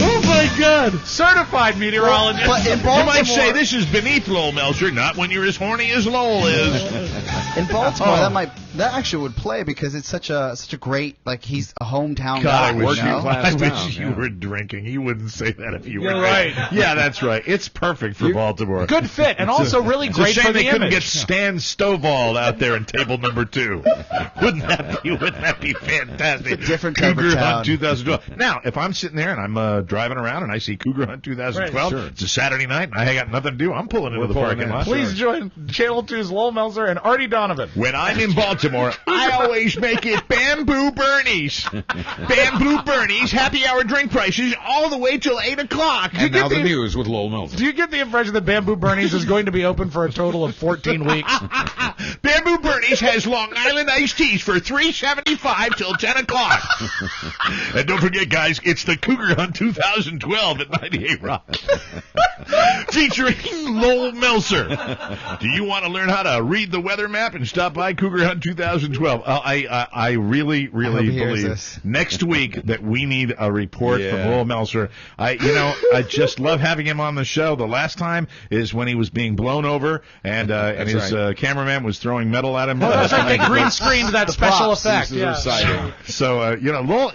Oh my God! Certified meteorologist. But in Baltimore, you might say this is beneath Lowell Meltzer, not when you're as horny as Lowell is. In Baltimore, that actually would play because it's such a great, like, he's a hometown guy. I wish you were drinking. He wouldn't say that if you were. You're right. Yeah, that's right. It's perfect for Baltimore. Good fit, and also really great for the image. They couldn't get Stan Stovall out there in table number 2. Wouldn't that be fantastic? It's a different type Cougar of town. Hunt 2012. Now, if I'm sitting there and I'm driving around and I see Cougar Hunt 2012, it's a Saturday night and I got nothing to do, I'm pulling into the parking lot. Please join Channel 2's Lowell Meltzer and Artie Donovan. When I'm in Baltimore, I always make it Bamboo Bernie's. Bamboo Bernie's happy hour drink prices all the way till 8 o'clock. And now the news with Lowell Meltzer. Do you get the impression that Bamboo Bernie's is going to be open for a total of 14 weeks? Bamboo Bernie's has Long Island iced teas for $3.75 till 10 o'clock. And don't forget, guys, it's the Cougar Hunt 2012 at 98 Rock. Featuring Lowell Meltzer. Do you want to learn how to read the weather map and stop by Cougar Hunt 2012? I really believe next week that we need a report from Lowell Meltzer. I just love having him on the show. The last time is when he was being blown over and his cameraman was throwing metal at him. about him. That's right. They green screened that special effect. Yeah. So, Lowell,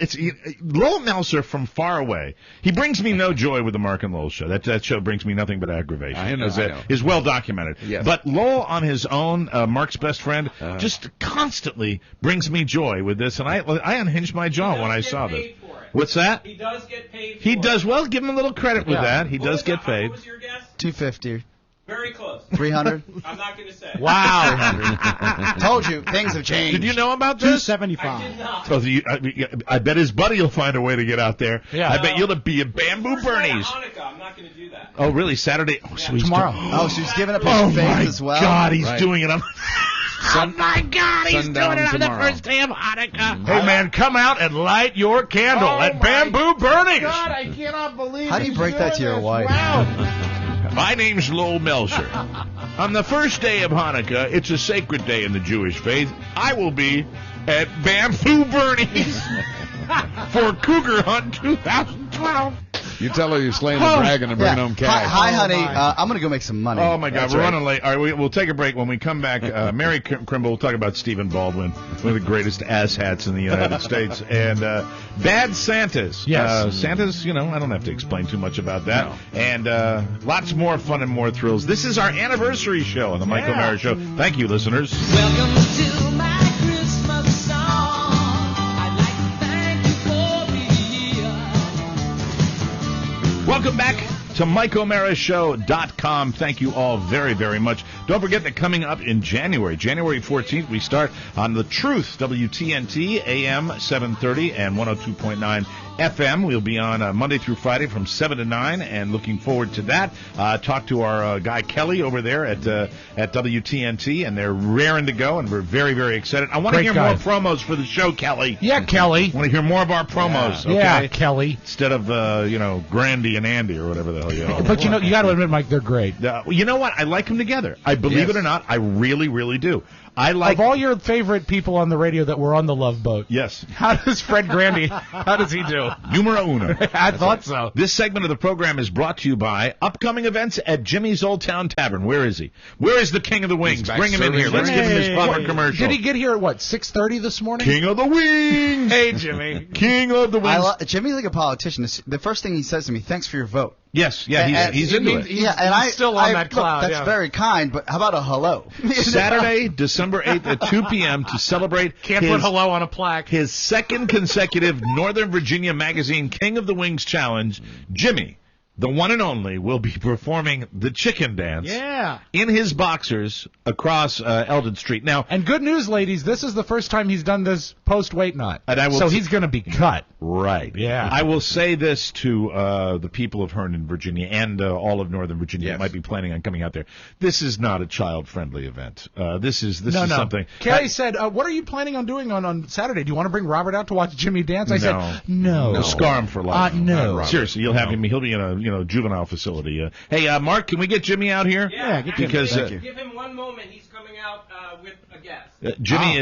Lowell Melser from far away. He brings me no joy with the Mark and Lowell show. That show brings me nothing but aggravation. I know. Is well documented. Yes. But Lowell on his own, Mark's best friend, just constantly brings me joy with this, and I unhinged my jaw when I saw this. What's that? He does get paid. He does. Well, give him a little credit with that. He does get paid. What was your guess? $250. Very close. 300. I'm not going to say. Wow. Told you, things have changed. Did you know about this? $275. I did not. I bet his buddy will find a way to get out there. Yeah. I bet you'll be a Bamboo Bernie's. Hanukkah, I'm not going to do that. Oh, really? Saturday? Oh, so Tomorrow. Oh, so he's giving up his faith as well? Oh, my God, he's Right. doing it. Oh, my God, he's doing it on the first day of Hanukkah. Hey, man, come out and light your candle at Bamboo Bernie's. God, I cannot believe How do you he's break that doing to your this. wife? Wow. My name's Lowell Melser. On the first day of Hanukkah, it's a sacred day in the Jewish faith. I will be at Bamboo Bernie's for Cougar Hunt 2012. You tell her you're slaying the dragon and bringing home cash. Hi, honey. I'm going to go make some money. Oh, my God. That's We're right. running late. All right, we'll take a break. When we come back, Mary Krimble will talk about Stephen Baldwin, one of the greatest asshats in the United States. And Bad Santas. Yes. Santas, I don't have to explain too much about that. No. And lots more fun and more thrills. This is our anniversary show on the Mike O'Mara Show. Thank you, listeners. Welcome to my Christmas song. I'd like to thank you for being here. Welcome back to MikeO'MaraShow.com. Thank you all very, very much. Don't forget that coming up in January 14th, we start on The Truth, WTNT, AM 730 and 102.9 FM. We'll be on Monday through Friday from 7 to 9, and looking forward to that. Talk to our guy Kelly over there at WTNT, and they're raring to go, and we're very, very excited. I want to hear more promos for the show, Kelly. Yeah, Kelly. I want to hear more of our promos, okay? Yeah, Kelly. Instead of, Grandy and Andy or whatever the hell you are. But you got to admit, Mike, they're great. You know what? I like them together. I believe it or not, I really, really do. Of all your favorite people on the radio that were on the Love Boat. Yes. How does Fred Grandy, how does he do? Numero uno. I thought so. This segment of the program is brought to you by upcoming events at Jimmy's Old Town Tavern. Where is he? Where is the King of the Wings? Bring him in here. Let's give him his proper commercial. Did he get here at, 6:30 this morning? King of the Wings! Hey, Jimmy. King of the Wings. Jimmy's like a politician. The first thing he says to me, thanks for your vote. Yes, he's into it. He's still on that cloud. Look, that's very kind, but how about a hello? Saturday, December 8th at 2 p.m. to celebrate Can't put hello on a plaque. His second consecutive Northern Virginia Magazine King of the Wings Challenge, Jimmy, the one and only, will be performing the chicken dance in his boxers across Eldon Street. Now, and good news, ladies, this is the first time he's done this post-weight knot. And so he's going to be cut. Right. Yeah. I will say this to the people of Herndon, Virginia, and all of Northern Virginia that might be planning on coming out there. This is not a child-friendly event. This is something. Carrie said, what are you planning on doing on Saturday? Do you want to bring Robert out to watch Jimmy dance? I said, no. We'll scar him for life. No. Seriously, you'll have him. He'll be in a juvenile facility. Hey, Mark, can we get Jimmy out here? Yeah, because give him one moment. He's coming out with a guest. Jimmy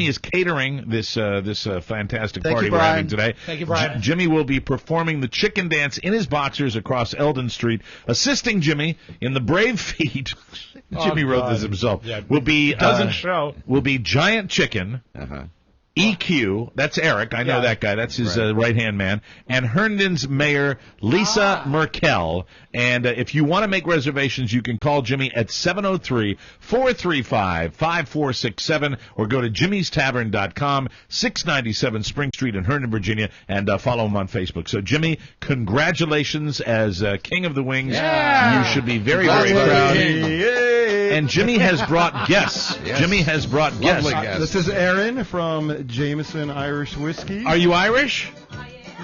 is catering this fantastic party we're having today. Thank you, Brian. Jimmy will be performing the chicken dance in his boxers across Eldon Street. Assisting Jimmy in the brave feat, Jimmy wrote this himself. Yeah, will be Giant Chicken. EQ, that's Eric, I know that guy, that's his right-hand man, and Herndon's Mayor, Lisa Merkel. And if you want to make reservations, you can call Jimmy at 703-435-5467 or go to jimmystavern.com, 697 Spring Street in Herndon, Virginia, and follow him on Facebook. So, Jimmy, congratulations as King of the Wings. Yeah. You should be very, very proud. And Jimmy has brought guests. Yes. Jimmy has brought guests. This is Aaron from Jameson Irish Whiskey. Are you Irish?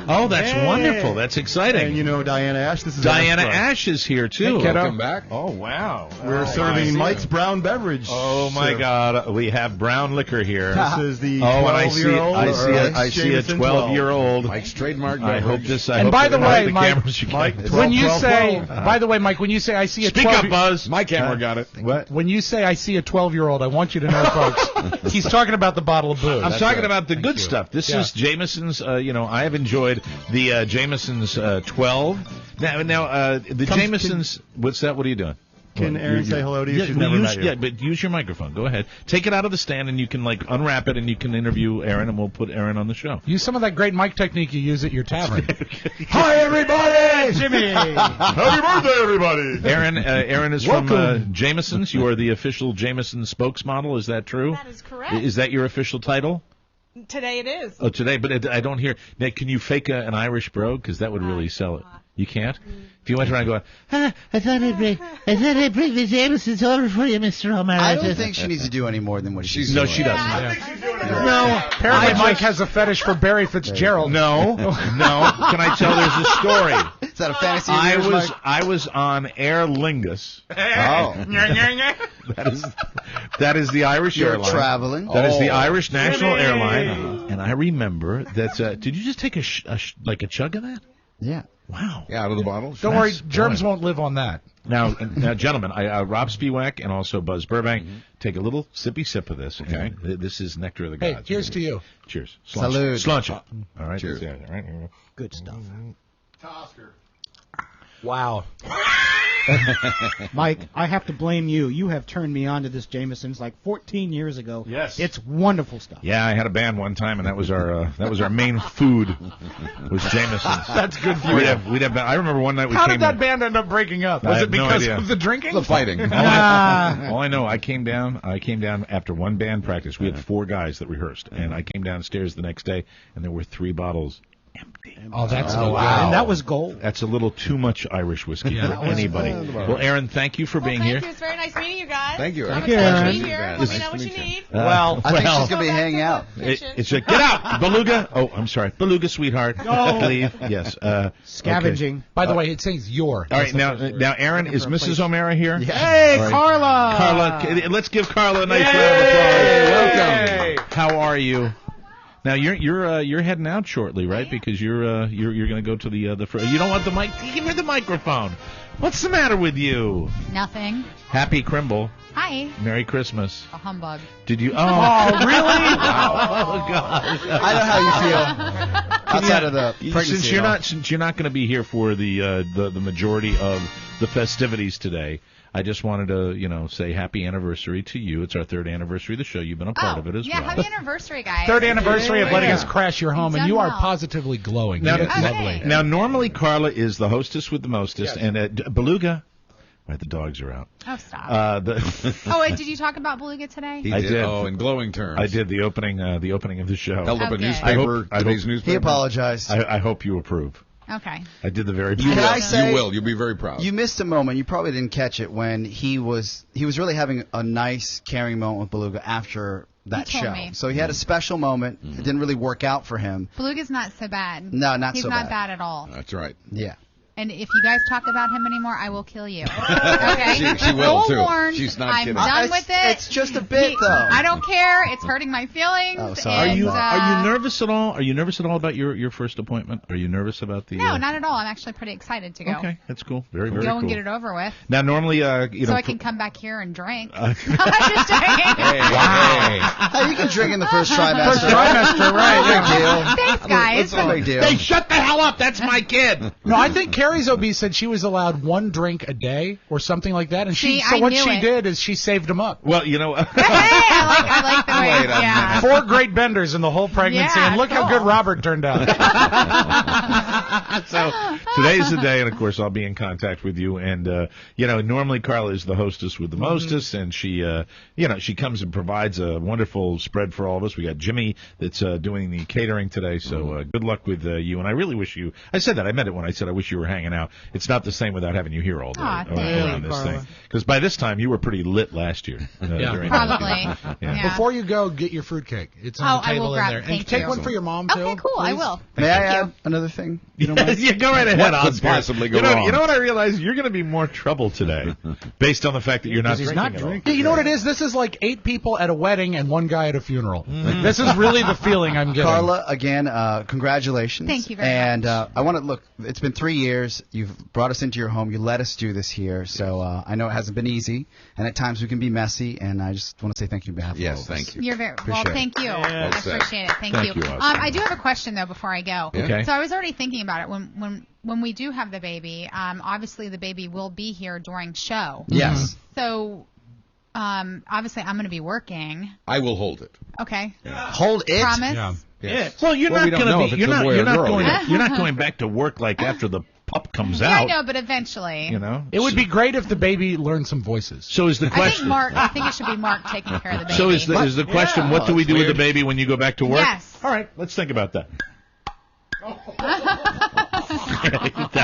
Oh, that's wonderful. That's exciting. And Diana Ash. This is Diana Ash is here, too. Hey, welcome back. Oh, wow. We're serving Mike's Brown Beverage. Oh, my God. We have brown liquor here. This is the 12-year-old. I see a 12-year-old. Mike's trademark I hope this. And by the way, Mike, when you 12, say, 12. By the way, Mike, when you say I see a Speak up, Buzz. My camera got it. What? When you say I see a 12-year-old, I want you to know, folks, he's talking about the bottle of booze. I'm talking about the good stuff. This is Jameson's. I have enjoyed the Jameson's 12. Now the Jameson's. What's that? What are you doing? Can Aaron say hello to you? She's never met you. Yeah, but use your microphone. Go ahead. Take it out of the stand, and you can unwrap it, and you can interview Aaron, and we'll put Aaron on the show. Use some of that great mic technique you use at your tavern. Hi, everybody! Jimmy! Happy birthday, everybody! Aaron is from Jameson's. You are the official Jameson spokesmodel. Is that true? That is correct. Is that your official title? Today it is. Oh, today, but I don't hear. Now, can you fake an Irish brogue? Because that would really sell it. You can't? If you went around going, I thought I'd bring the Jamesons over for you, Mr. O'Mara. I don't think she needs to do any more than what she's doing. No, she doesn't. No, apparently Mike has a fetish for Barry Fitzgerald. No. Can I tell there's a story? Is that a fantasy of yours, Mike? I was on Aer Lingus. Oh. That is the Irish You're airline. traveling. That is the Irish national airline. And I remember that. Did you just take a chug of that? Yeah. Wow. Yeah, out of the bottle. Don't worry, germs won't live on that. Now, gentlemen, Rob Spiewak and also Buzz Burbank, take a little sippy sip of this. Okay. This is nectar of the gods. Hey, here's to you. Cheers. Salud. Slunch. All right. Cheers. All right. Here we go. Good stuff. Wow. Mike, I have to blame you. You have turned me on to this Jameson's like 14 years ago. Yes. It's wonderful stuff. Yeah, I had a band one time, and that was our main food was Jameson's. That's good for you. We'd have. I remember one night we How came did that in. band end up breaking up? Was I it have no because idea. of the drinking? The fighting. All I know, I came down after one band practice. We had 4 guys that rehearsed, and I came downstairs the next day, and there were 3 bottles empty. Oh, that's wow. And that was gold. That's a little too much Irish whiskey for anybody. Well, Aaron, thank you for being here. Thank you. It's very nice meeting you guys. Thank you. I'm Thank you, excited to be Aaron. here. Let me know what you need. I think she's going to be hanging out. It's a get out, Beluga. Oh, I'm sorry, Beluga, sweetheart. Leave. Yes. Scavenging. Okay. By the way, it says your. All right, now, Aaron, is Mrs. O'Mara here? Yes. Hey, All right. Carla! Carla, let's give Carla a nice round of applause. Welcome. How are you? Now you're heading out shortly, right? Because you're going to go to the you don't want the mic. Give her the microphone. What's the matter with you? Nothing. Happy Crimble. Hi. Merry Christmas. A humbug. Did you? Oh, really? Oh gosh. I know how you feel. Outside of the pregnancy. Since you're not going to be here for the majority of the festivities today, I just wanted to, say happy anniversary to you. It's our 3rd anniversary of the show. You've been a part of it as well. Yeah, happy anniversary, guys. 3rd anniversary of letting us crash your home, and you are well. positively glowing. Now, It's lovely. Now, normally Carla is the hostess with the mostest, and Beluga. Right, the dogs are out. Oh, stop. Oh, wait, did you talk about Beluga today? I did. Oh, in glowing terms. I did the opening of the show. Held up a Okay. newspaper, today's newspaper. He apologized. I hope you approve. Okay. I did the very. Can I say, you will. You'll be very proud. You missed a moment. You probably didn't catch it when he was really having a nice, caring moment with Beluga after that He told show. me. So he had a special moment. It didn't really work out for him. Beluga's not so bad. No, not He's so not bad. bad at all. That's right. Yeah. And if you guys talk about him anymore, I will kill you. Okay? She will, too. Warned. She's not I'm kidding. done with it. It's just a bit, though. I don't care. It's hurting my feelings. Oh, sorry. And, Are you nervous at all? Are you nervous at all about your first appointment? Are you nervous about the? No, not at all. I'm actually pretty excited to go. Okay, that's cool. Very, very Go cool. and get it over with. Now, normally, So I can come back here and drink. Wow. Hey, you can drink in the first trimester. First trimester, right. Big deal. Thanks, guys. It's no big deal. Hey, shut the hell up! That's my kid. No, I think Carrie's OB said she was allowed 1 drink a day or something like that, and See, so I what knew she it. did is she saved them up. Well, Hey, I like the way. Wait a Yeah. 4 great benders in the whole pregnancy, Yeah, and look how cool. good Robert turned out. So today's the day, and of course I'll be in contact with you. And normally Carla is the hostess with the mostest, and she, she comes and provides a wonderful spread for all of us. We got Jimmy that's doing the catering today, so good luck with you. And I really wish you. I said that. I meant it when I said I wish you were hanging out. It's not the same without having you here all day Aw, around this Carla. thing. Because by this time you were pretty lit last year. during Probably. that. Yeah. Before you go, get your fruitcake. It's on the I table will in grab there. it. And Thank take you. one for your mom, too. Okay, cool. I will. May I Thank you. add another thing? You don't mind? Yeah, go right ahead, What could Oscar. possibly go wrong? You know what I realized? You're going to be more trouble today, based on the fact that you're not drinking at all. Yeah, you know what it is? This is like 8 people at a wedding and 1 guy at a funeral. This is really the feeling I'm getting. Carla, again, congratulations. Thank you very and, much. I want to look. It's been 3 years. You've brought us into your home. You let us do this here. So I know it hasn't been easy, and at times we can be messy, and I just want to say thank you on behalf of all of us. Thank you. You're very well. Appreciate Thank you. Yeah. I appreciate it. Thank you. I do have a question though before I go. Okay. So I was already thinking about it when we do have the baby. Obviously the baby will be here during show. Yes. So obviously I'm going to be working. I will hold it. Okay. Hold it. Promise. Yeah. Yes. Well, you're Well, not we don't going know to if be. it's You're a not. boy or You're not girl going. yet. You're not going back to work like after the pup comes Yeah, out. I know, but eventually. You know. It would be great if the baby learned some voices. So is the question? I think it should be Mark taking care of the baby. So is the question? What do we do with the baby when you go back to work? Yes. All right. Let's think about that. No,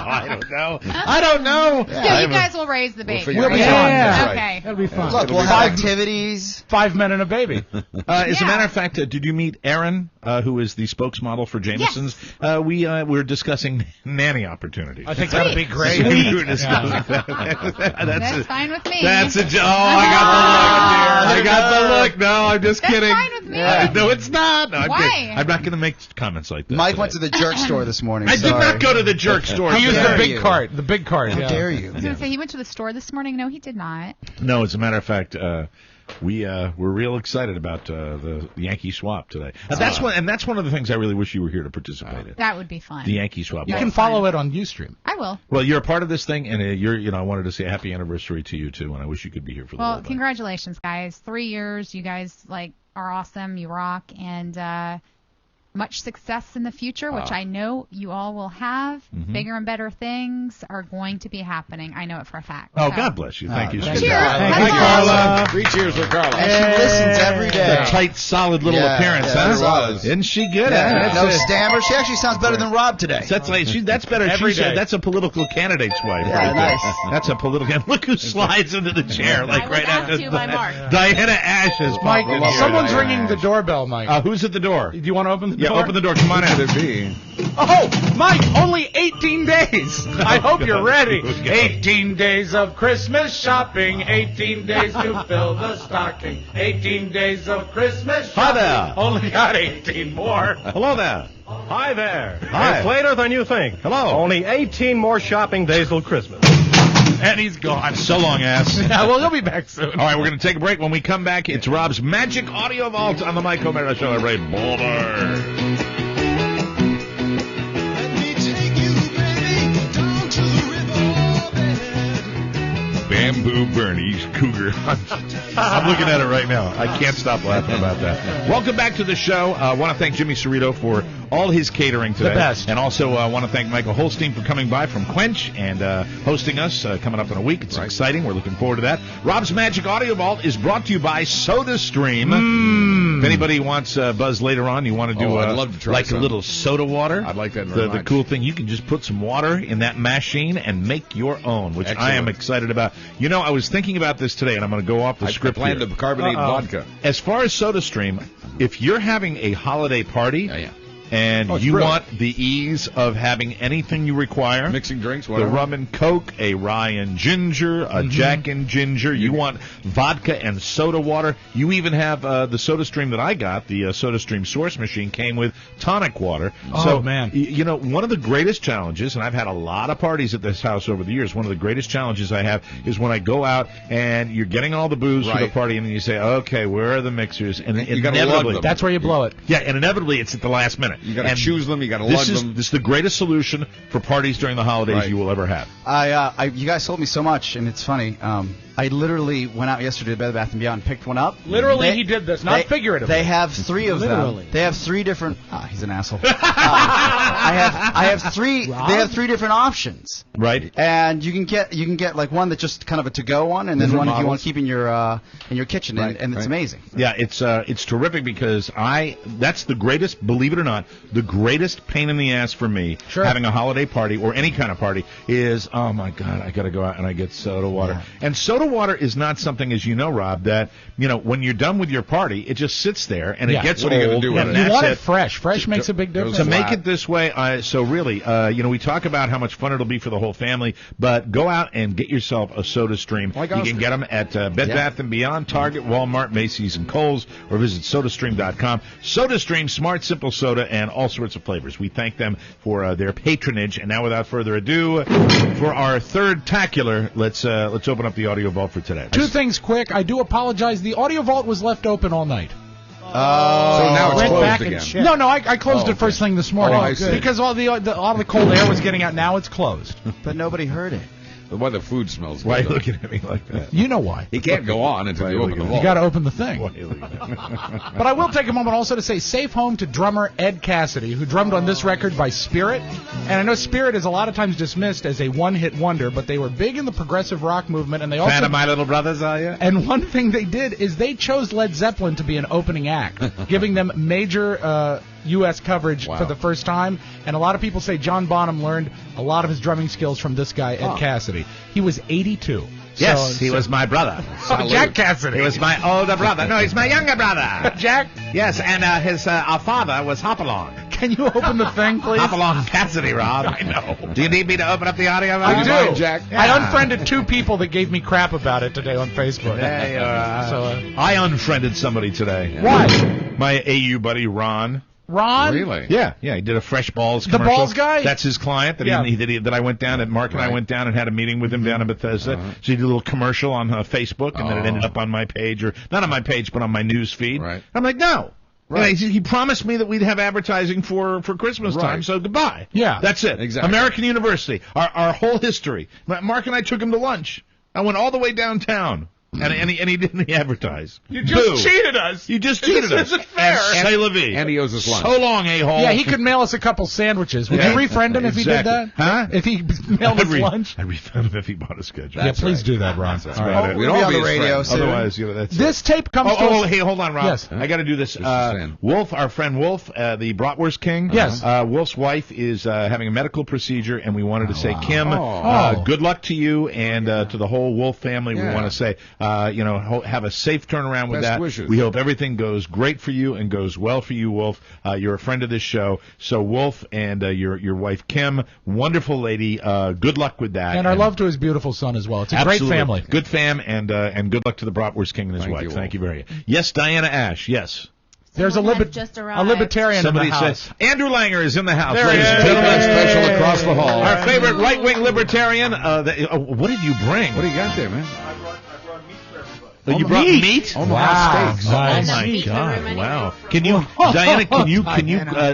I don't know. I don't know. So you guys will raise the baby. We'll be right? fun. Okay. That'll be fun. Look, we'll have activities. 5 men and a baby. As a matter of fact, did you meet Erin, who is the spokesmodel for Jameson's? Yes. We're discussing nanny opportunities. I think that'd be great. We were discussing that. That's fine with me. That's a I got the look. No, I'm just That's kidding. fine with me. No, it's not. No, I'm Why? kidding. I'm not going to make comments like that. Mike today. went to the jerk store this morning. I did not go to the jerk store. He used dare the big you. cart. The big cart. How dare you? I was going to say he went to the store this morning. No, he did not. No, as a matter of fact, we're real excited about the Yankee swap today. That's one of the things I really wish you were here to participate in. That would be fun. The Yankee swap. You can follow it on Ustream. I will. Well, you're a part of this thing, and I wanted to say a happy anniversary to you too, and I wish you could be here for the whole Well, thing. congratulations, guys. 3 years. You guys are awesome. You rock, and much success in the future, which I know you all will have. Mm-hmm. Bigger and better things are going to be happening. I know it for a fact. Oh, So- God bless you. Thank you. Cheers. Cheers. Thank you, Carla. 3 cheers for Carla. And she listens every day. A tight, solid little Yeah, appearance, yeah, huh? it was. Isn't she good? Yeah, Huh? no stammer. She actually sounds better than Rob today. That's better. Every day. That's a political candidate's wife. Yeah, right there. nice. That's a political. Look who slides into the chair I was right asked after to by Mark. Diana Ash is Mike, popping in here. someone's ringing the doorbell, Mike. Who's at the door? Do you want to open the Yeah, door? open the door. Come on in. Could it be? Oh, Mike, only 18 days. I hope you're ready. Okay. 18 days of Christmas shopping. 18 days to fill the stocking. 18 days of Christmas Hi shopping. there. Only got 18 more. Hello there. Hi there. Hi. It's later than you think. Hello. Only 18 more shopping days till Christmas. And he's gone. So long, ass. Yeah, well, he'll be back soon. All right, we're going to take a break. When we come back, it's Rob's Magic Audio Vault on the Mike O'Mara Show at Ray Boulder. Bamboo Bernie's Cougar Hunt. I'm looking at it right now. I can't stop laughing about that. Welcome back to the show. I want to thank Jimmy Cerrito for all his catering today. The best. And also I want to thank Michael Holstein for coming by from Quench and hosting us coming up in a week. It's exciting. We're looking forward to that. Rob's Magic Audio Vault is brought to you by SodaStream. If anybody wants Buzz later on, you want to do I'd love to try like some. a little soda water. I'd like that very The much. cool thing, you can just put some water in that machine and make your own, which I am Excellent. excited about. You know, I was thinking about this today, and I'm going to go off the I script planned here. to carbonate vodka. As far as SodaStream, if you're having a holiday party and it's you brilliant. want the ease of having anything you require, Mixing drinks, the whatever. rum and Coke, a rye and ginger, a Jack and ginger, you want vodka and soda water. You even have the SodaStream that I got, the SodaStream Source machine, came with tonic water. Oh, So, man. You know, one of the greatest challenges, and I've had a lot of parties at this house over the years, one of the greatest challenges I have is when I go out and you're getting all the booze for the Right. party, and then you say, okay, where are the mixers? And You gotta lug inevitably, them. That's where you blow it. yeah, and inevitably it's at the last minute. You got to And choose them. You got to lug this is them. this is the greatest solution for parties during the holidays Right. you will ever have. You guys told me so much, and it's funny. I literally went out yesterday to Bed Bath & Beyond and picked one up. Literally, he did this, not figuratively. They have 3 of Literally. them. They have 3 different. He's an asshole. I have 3. They have 3 different options. Right. And you can get like one that's just kind of a to-go one, and then Different one if you want models. to keep in your kitchen, Right, and it's right. amazing. Yeah, it's terrific because that's the greatest, believe it or not, the greatest pain in the ass for me having a holiday party or any kind of party is, oh my God, I got to go out and I get soda water. Yeah. And soda water is not something, as you know, Rob, that, you know, when you're done with your party, it just sits there and it gets What are you gonna old. do with and it? that's You want it. it fresh. Fresh makes a big difference. To make it this way, so really, you know, we talk about how much fun it'll be for the whole family, but go out and get yourself a SodaStream. Like you Oscar. can get them at Bed Bath & Beyond, Target, Walmart, Macy's, and Kohl's, or visit SodaStream.com. SodaStream, smart, simple soda, and all sorts of flavors. We thank them for their patronage. And now, without further ado, for our third tacular, let's open up the audio vault. vault for today. Two things quick. I do apologize. The audio vault was left open all night. So now it's closed again. No, I closed it first thing this morning. I see. Because all the cold air was getting out. Now it's closed. But nobody heard it. Why the food smells good. Why are you looking at me like that? You know why. He can't go on until you open the vault. You got to open the thing. But I will take a moment also to say safe home to drummer Ed Cassidy, who drummed on this record by Spirit. And I know Spirit is a lot of times dismissed as a one-hit wonder, but they were big in the progressive rock movement, and they also Fan of My Little Brothers, are you? And one thing they did is they chose Led Zeppelin to be an opening act, giving them major U.S. coverage for the first time. And a lot of people say John Bonham learned a lot of his drumming skills from this guy, Ed Cassidy. He was 82. Yes, he was my brother. Jack Cassidy. He was my older brother. No, he's my younger brother. Jack? Yes, and our father was Hopalong. Can you open the thing, please? Hopalong Cassidy, Rob. I know. Do you need me to open up the audio? I do. Mind, Jack? Yeah. I unfriended 2 people that gave me crap about it today on Facebook. There you are. I unfriended somebody today. Why? My AU buddy, Ron. Ron? Really? Yeah. He did a Fresh Balls The commercial. Balls guy? That's his client that that I went down, and Mark and I went down and had a meeting with him down in Bethesda. So he did a little commercial on Facebook, and then it ended up on my page, or not on my page, but on my news feed. Right. I'm like, no. Right. He promised me that we'd have advertising for Christmas time, so goodbye. Yeah. That's it. Exactly. American University, our whole history. Mark and I took him to lunch. I went all the way downtown. And he didn't advertise. You just cheated us. You just cheated us. This isn't fair. And say la vie. And he owes us lunch. So long, a-hole. Yeah, he could mail us a couple sandwiches. Would you refriend him if he did that? Huh? If he mailed us lunch? I'd refund him if he bought a schedule. Yeah, please do that, Ron. That's All about right. it. We'll be on the radio soon. Otherwise, that's This tape comes to Oh, us. hey, hold on, Rob. Yes. I got to do this. Wolf, our friend Wolf, the Bratwurst King. Yes. Wolf's wife is having a medical procedure, and we wanted to say, Kim, good luck to you and to the whole Wolf family. We want to say, have a safe turnaround with Best that. wishes. We hope everything goes great for you and goes well for you, Wolf. You're a friend of this show. So, Wolf and your wife, Kim, wonderful lady. Good luck with that. And our love to his beautiful son as well. It's a great family. Good fam, and good luck to the Bratwurst King and his wife. Thank you very much. Yes, Diana Ash, yes. There's a libertarian Somebody in the house. says Andrew Langer is in the house. There he Ladies and is. gentlemen, Special across the hall. our favorite right-wing libertarian. What did you bring? What do you got there, man? You brought meat? Omaha steaks. Nice. Oh my Meat for God! everybody. Wow. Can you, Diana? Can you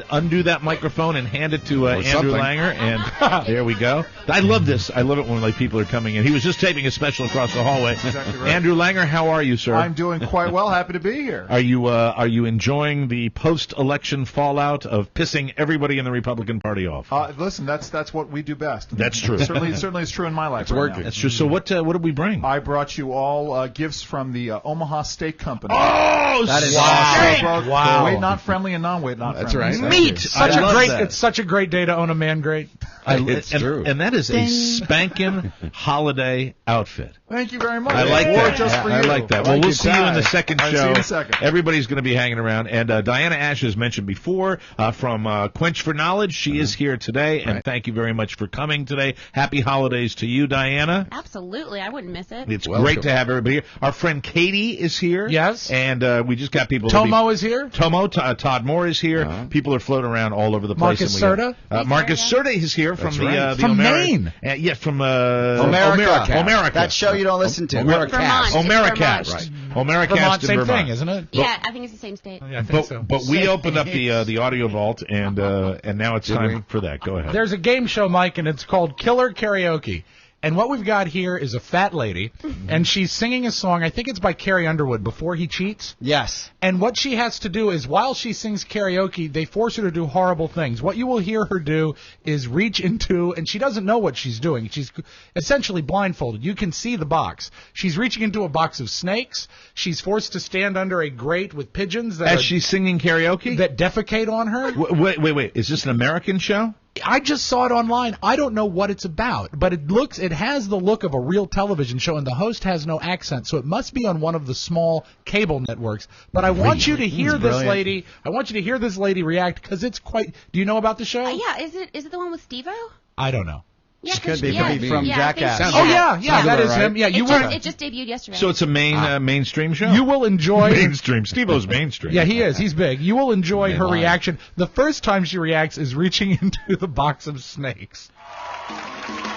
undo that microphone and hand it to Andrew something. Langer? And there we go. I love this. I love it when people are coming in. He was just taping a special across the hallway. Exactly right. Andrew Langer, how are you, sir? I'm doing quite well. Happy to be here. Are you enjoying the post-election fallout of pissing everybody in the Republican Party off? Listen, that's what we do best. That's true. Certainly, it's true in my life. It's right working. now. That's true. So what did we bring? I brought you all gifts from the Omaha Steak Company. Oh, That is wow! Wow. Weight not friendly and non-weight not That's friendly. right. Meat. Such I a love great. that. It's such a great day to own a man. Great. It's true. And that is a spanking holiday outfit. Thank you very much. I like More that. just for you. I like that. Well, Thank we'll you, see you in the Ty. second I'll show. see you in a second. Everybody's going to be hanging around. And Diana Ash, as mentioned before, from Quench for Knowledge, she is here today. And thank you very much for coming today. Happy holidays to you, Diana. Absolutely, I wouldn't miss it. It's great to have everybody here. Our friend Katie is here. Yes. And we just got people. Tomo is here. Todd Moore is here. People are floating around all over the place. Marcus Serta. Marcus Serta is here from the From Maine. Maine. From Omericast. That show you don't listen to. Vermont. Omericast. Right. Omericast Vermont, in same Vermont. thing, isn't it? Yeah, I think it's the same state. Yeah, I think so. But we opened up the audio vault, and now it's time for that. Go ahead. There's a game show, Mike, and it's called Killer Karaoke. And what we've got here is a fat lady, and she's singing a song. I think it's by Carrie Underwood, Before He Cheats. Yes. And what she has to do is, while she sings karaoke, they force her to do horrible things. What you will hear her do is reach into, and she doesn't know what she's doing. She's essentially blindfolded. You can see the box. She's reaching into a box of snakes. She's forced to stand under a grate with pigeons that As she's singing karaoke? that defecate on her. Wait. Is this an American show? I just saw it online. I don't know what it's about, but it has the look of a real television show, and the host has no accent, so it must be on one of the small cable networks. But I want you to hear this lady. I want you to hear this lady react because it's quite. Do you know about the show? Yeah, is it the one with Steve-O? I don't know. Yeah, Could be from Jackass. Oh yeah, that is him. Yeah, it just debuted yesterday. So it's a mainstream show? You will enjoy mainstream. Steve-O's mainstream. Yeah, he is. He's big. You will enjoy her reaction. The first time she reacts is reaching into the box of snakes.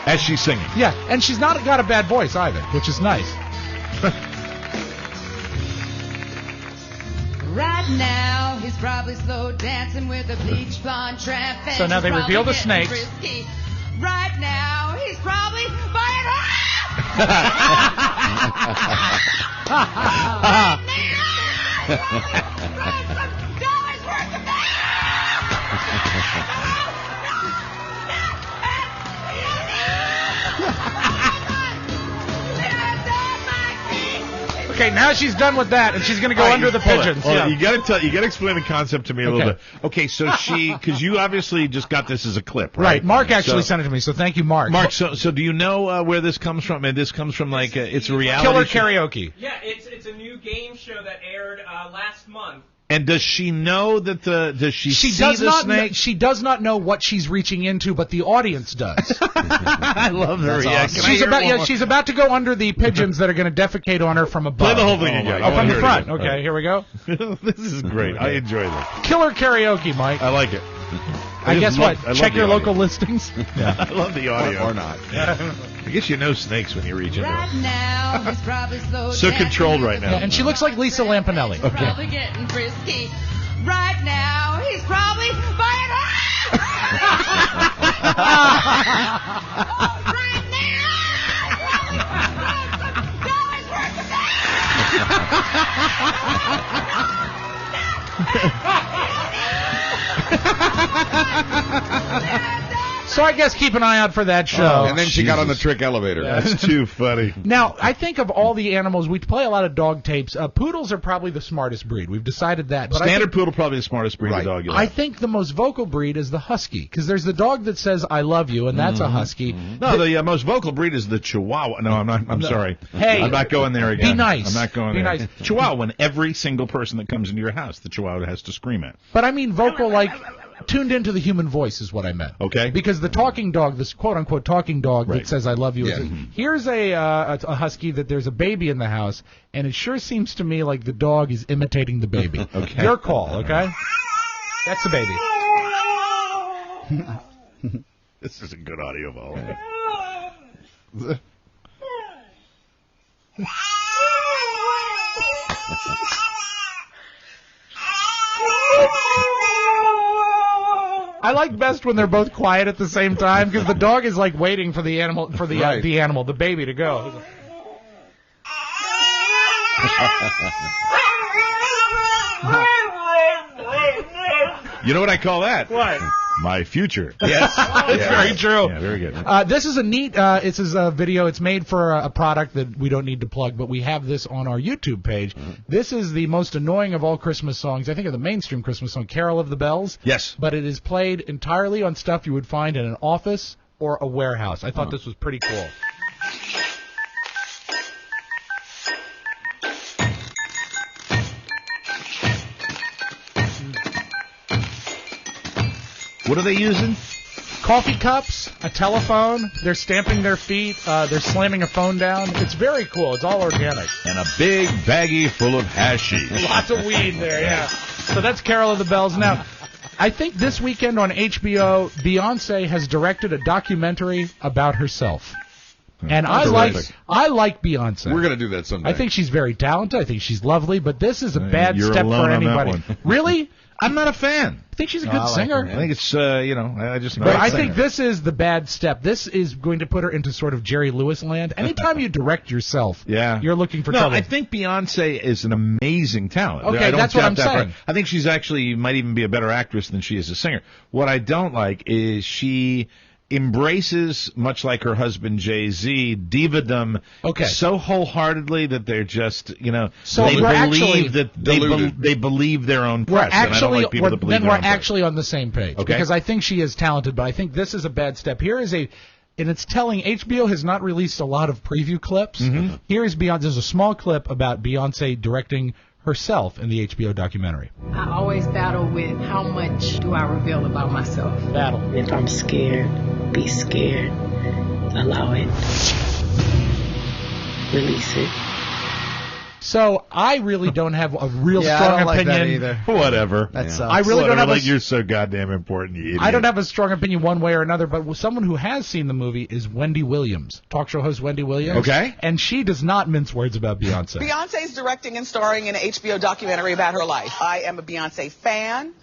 As she's singing. Yeah, and she's not got a bad voice either, which is nice. Right now, he's probably slow dancing with a bleach blonde tramp. So now they reveal the snakes. Frisky. Right now, he's probably buying Okay, now she's done with that, and she's going to go under the pigeons. You got to explain the concept to me a little bit. Okay, so because you obviously just got this as a clip, right? Right. Mark actually sent it to me, so thank you, Mark. Mark, so do you know where this comes from? And this comes from like it's a reality Killer show? Karaoke. Yeah, it's a new game show that aired last month. And does she know that does she see does the not snake? she does not know what she's reaching into, but the audience does. I love her reaction. She's about to go under the pigeons that are going to defecate on her from above. Play the whole thing again. From the front. Okay, here we go. This is great. I enjoy this. Killer Karaoke, Mike. I like it. I guess what? Check your local listings. Yeah, I love the audio. Or not. I guess you know snakes when you reach into Right them. now, he's probably slow So dancing controlled right now. Yeah, and she looks like Lisa Lampanelli. He's probably getting frisky. Right now, he's probably buying So I guess keep an eye out for that show. And then she got on the trick elevator. That's too funny. Now, I think of all the animals, we play a lot of dog tapes. Poodles are probably the smartest breed. We've decided that. But Standard poodle probably the smartest breed of dog you have. I think the most vocal breed is the husky, because there's the dog that says "I love you," and that's a husky. No, the most vocal breed is the Chihuahua. No, I'm not. I'm sorry. Hey, I'm not going there again. Be nice. I'm not going be there. Nice. Chihuahua, when every single person that comes into your house, the Chihuahua has to scream at. But I mean vocal, like tuned into the human voice is what I meant. Okay. Because the talking dog, this quote-unquote talking dog that says "I love you," here's a husky that there's a baby in the house, and it sure seems to me like the dog is imitating the baby. Okay. Your call, okay? That's the baby. This is a good audio of all. I like best when they're both quiet at the same time, because the dog is like waiting for the animal, the baby to go. You know what I call that? What? My future. Yes, it's very true. Yeah, very good. This is a neat. This is a video. It's made for a product that we don't need to plug, but we have this on our YouTube page. This is the most annoying of all Christmas songs. I think of the mainstream Christmas song, "Carol of the Bells." Yes. But it is played entirely on stuff you would find in an office or a warehouse. I thought this was pretty cool. What are they using? Coffee cups, a telephone. They're stamping their feet. They're slamming a phone down. It's very cool. It's all organic. And a big baggie full of hashish. Lots of weed there, yeah. So that's Carol of the Bells. Now, I think this weekend on HBO, Beyonce has directed a documentary about herself. And I like Beyonce. We're going to do that someday. I think she's very talented. I think she's lovely, but this is a bad You're step alone for on that anybody. one. Really? I'm not a fan. I think she's a good singer. I think it's, I just. But I think this is the bad step. This is going to put her into sort of Jerry Lewis land. Anytime you direct yourself, you're looking for trouble. I think Beyonce is an amazing talent. Okay, that's what I'm saying. I think she's actually might even be a better actress than she is a singer. What I don't like is she embraces, much like her husband Jay-Z, divadom so wholeheartedly that they're just, so they believe that they believe their own press. And I don't like people that believe then their we're own press. actually on the same page. Okay. Because I think she is talented, but I think this is a bad step. Here is and it's telling, HBO has not released a lot of preview clips. Here is Beyonce. There's a small clip about Beyonce directing herself in the HBO documentary. I always battle with how much do I reveal about myself. Battle. If I'm scared, be scared. Allow it. Release it. So I really don't have a real strong I don't opinion. like that either. Whatever. That sucks. I really don't have like you're so goddamn important, you idiot. I don't have a strong opinion one way or another, but someone who has seen the movie is Wendy Williams, talk show host Wendy Williams. Okay. And she does not mince words about Beyonce. Beyonce's directing and starring in an HBO documentary about her life. I am a Beyonce fan, and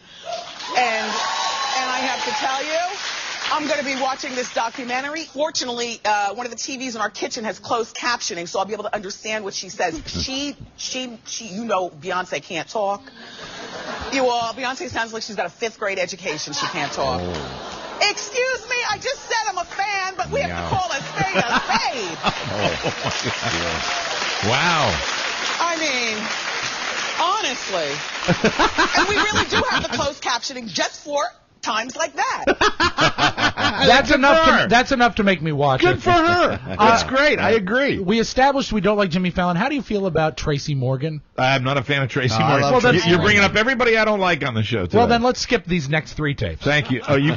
I have to tell you, I'm going to be watching this documentary. Fortunately, one of the TVs in our kitchen has closed captioning, so I'll be able to understand what she says. She, you know, Beyonce can't talk. Beyonce sounds like she's got a 5th grade education. She can't talk. Oh. Excuse me, I just said I'm a fan, but we have to call a spade a spade. Wow. I mean, honestly. And we really do have the closed captioning just for times like that. That's enough to make me watch it. Good for her. That's great. I agree. We established we don't like Jimmy Fallon. How do you feel about Tracy Morgan? I'm not a fan of Tracy Morgan. You're bringing up everybody I don't like on the show today. Well, then let's skip these next 3 tapes. Thank you. Oh, you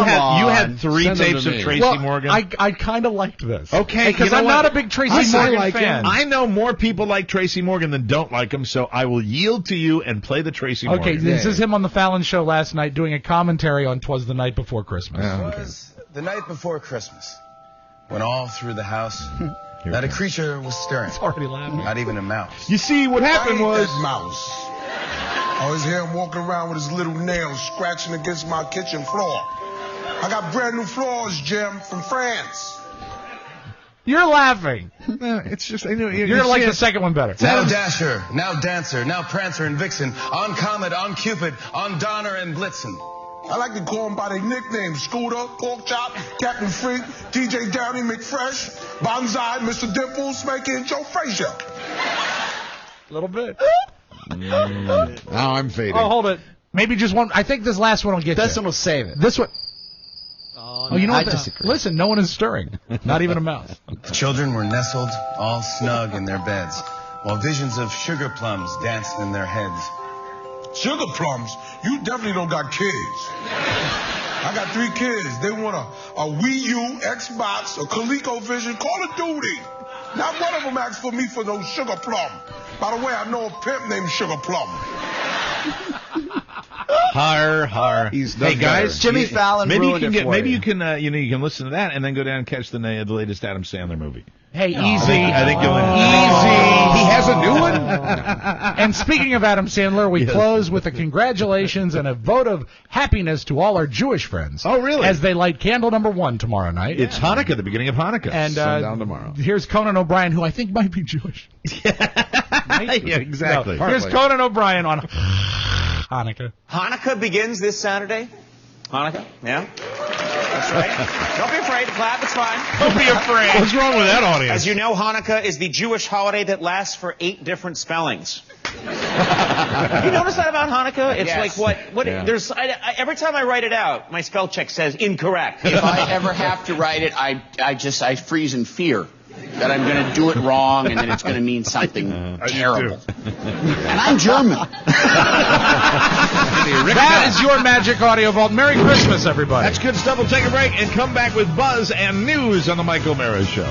had 3 tapes of Tracy Morgan? I kind of liked this. Okay. Because I'm not a big Tracy Morgan fan. I know more people like Tracy Morgan than don't like him, so I will yield to you and play the Tracy Morgan. Okay, this is him on the Fallon show last night doing a commentary on 'Twas the Night Before Christmas. It was the night before Christmas, when all through the house, not a creature was stirring. It's already laughing. Not even a mouse. You see, what happened was... that mouse. I always hear him walking around with his little nails scratching against my kitchen floor. I got brand new floors, Jim, from France. You're laughing. It's just... You're like the second one better. Now Dasher, now Dancer, now Prancer and Vixen, on Comet, on Cupid, on Donner and Blitzen. I like to call them by their nicknames: Scooter, Pork Chop, Captain Freak, DJ Downey McFresh, Bonsai, Mr. Dimples, Spanky, and Joe Frazier. A little bit. Now I'm fading. Oh, hold it. Maybe just one. I think this last one will get This you. one will save it. This one. Oh, you know I what? disagree. Listen, no one is stirring. Not even a mouse. The children were nestled all snug in their beds, while visions of sugar plums danced in their heads. Sugar plums? You definitely don't got kids. I got 3 kids. They want a Wii U, Xbox, a ColecoVision, Call of Duty. Not one of them asked for me for no sugar plum. By the way, I know a pimp named Sugar Plum. Har. Hey guys, Jimmy Fallon ruined it for maybe you. you can you can listen to that and then go down and catch the latest Adam Sandler movie. Hey, easy. I think you'll easy. He has a new one. And speaking of Adam Sandler, we close with a congratulations and a vote of happiness to all our Jewish friends. Oh, really? As they light candle number 1 tomorrow night. It's Hanukkah, the beginning of Hanukkah. And sundown tomorrow. Here's Conan O'Brien, who I think might be Jewish. Yeah, exactly. No, here's Conan O'Brien on Hanukkah. Hanukkah begins this Saturday. Hanukkah? Yeah? That's right. Don't be afraid to clap. It's fine. Don't be afraid. What's wrong with that audience? As you know, Hanukkah is the Jewish holiday that lasts for 8 different spellings. You notice that about Hanukkah? It's Yes. like what there's every time I write it out, my spell check says incorrect. If I ever have to write it, I freeze in fear that I'm going to do it wrong and then it's going to mean something terrible. And I'm German. That is your Magic Audio Vault. Merry Christmas, everybody. That's good stuff. We'll take a break and come back with Buzz and news on the Mike O'Mara Show.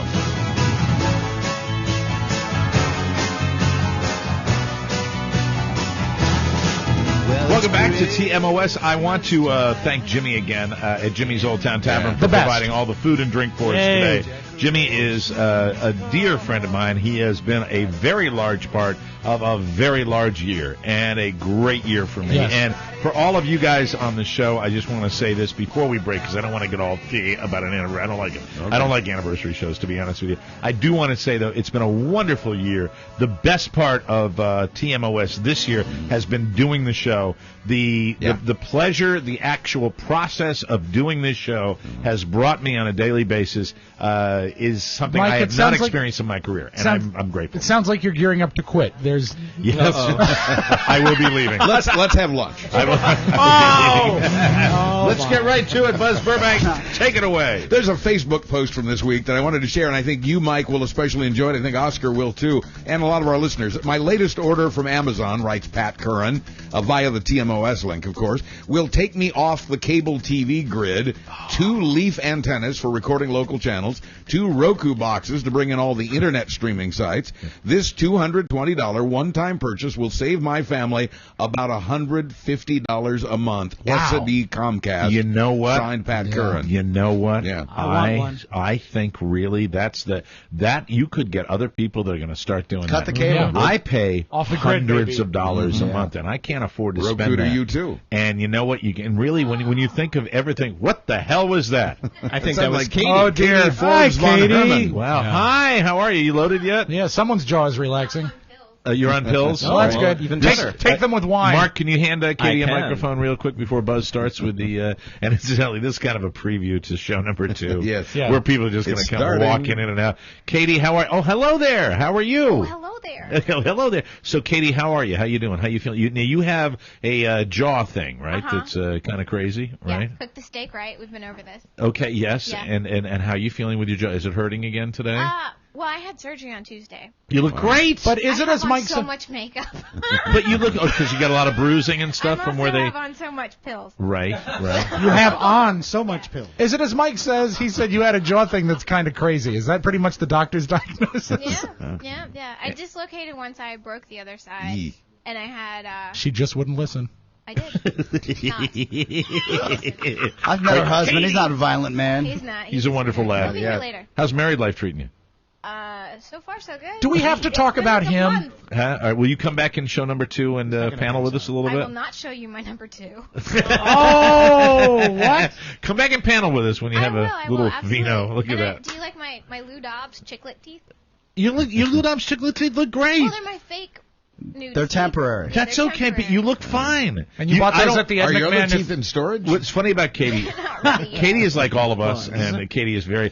Welcome back to TMOS. I want to thank Jimmy again at Jimmy's Old Town Tavern for providing all the food and drink for us today. Jimmy is a dear friend of mine. He has been a very large part of a very large year and a great year for me. Yes. And for all of you guys on the show, I just want to say this before we break because I don't want to get all about an anniversary. I don't like it. Okay. I don't like anniversary shows, to be honest with you. I do want to say, though, it's been a wonderful year. The best part of TMOS this year has been doing the show. The pleasure, the actual process of doing this show has brought me on a daily basis is something Mike, I have not experienced in my career, and I'm grateful. It sounds like you're gearing up to quit. Yes, I will be leaving. Let's have lunch. Let's get right to it. Buzz Burbank, take it away. There's a Facebook post from this week that I wanted to share, and I think you, Mike, will especially enjoy it. I think Oscar will, too, and a lot of our listeners. My latest order from Amazon, writes Pat Curran, via the TMOS link, of course, will take me off the cable TV grid, 2 leaf antennas for recording local channels, 2 2 Roku boxes to bring in all the internet streaming sites. This $220 one-time purchase will save my family about $150 a month. SD Comcast. You know what? Signed Pat Curran. You know what? Yeah. I think really that you could get other people that are going to start doing Cut that. the cable. Yeah. I pay Off the grid, hundreds baby. of dollars a month, and I can't afford to Roku spend to that. you too. And you know what? You can really when you think of everything, what the hell was that? I think that was like Katie. Oh, dear. Katie Forbes von Katie. Herman. Wow. Hi. How are you? You loaded yet? Yeah, someone's jaw is relaxing. You're on pills? Oh, that's well, good. even Take- better. Take them with wine. Mark, can you hand Katie a I can. microphone real quick before Buzz starts with the? And incidentally, this is kind of a preview to show number 2. Yes. Yeah. Where people are just going It's to come starting. walking in and out. Katie, how are? Oh, hello there. How are you? Oh, hello there. Hello there. So, Katie, how are you? How you doing? How you feeling? You have a jaw thing, right? Uh-huh. That's kind of crazy, right? Yeah, cook the steak right. We've been over this. Okay. Yes. Yeah. And how you feeling with your jaw? Is it hurting again today? Well, I had surgery on Tuesday. You look great. But is I it have as on Mike so said? much makeup. But you look because you got a lot of bruising and stuff I from where also they. have on so much pills. Right. You have on so much pills. Is it as Mike says? He said you had a jaw thing that's kind of crazy. Is that pretty much the doctor's diagnosis? Yeah. I dislocated one side, broke the other side, Yee. and I had. She just wouldn't listen. I did. I've met her husband. He's not a violent man. He's not. He's a wonderful He'll lad. be here later. How's married life treating you? So far so good. Do we have to talk about him? Huh? All right, will you come back in show number 2 and panel with us a little I bit? will not show you my number 2. Oh, what? Come back and panel with us when you have I a will, little absolutely. vino. Look at And that. Do you like my Lou Dobbs chiclet teeth? Your Lou Dobbs chiclet teeth look great. Oh, they're my fake nude They're teeth. temporary. That's they're okay, but temporary. you look fine. And you bought I those don't- at the Ed Are your other McMahon. teeth in storage? What's funny about Katie? Not really yet. Katie is like all of us, and Katie is very,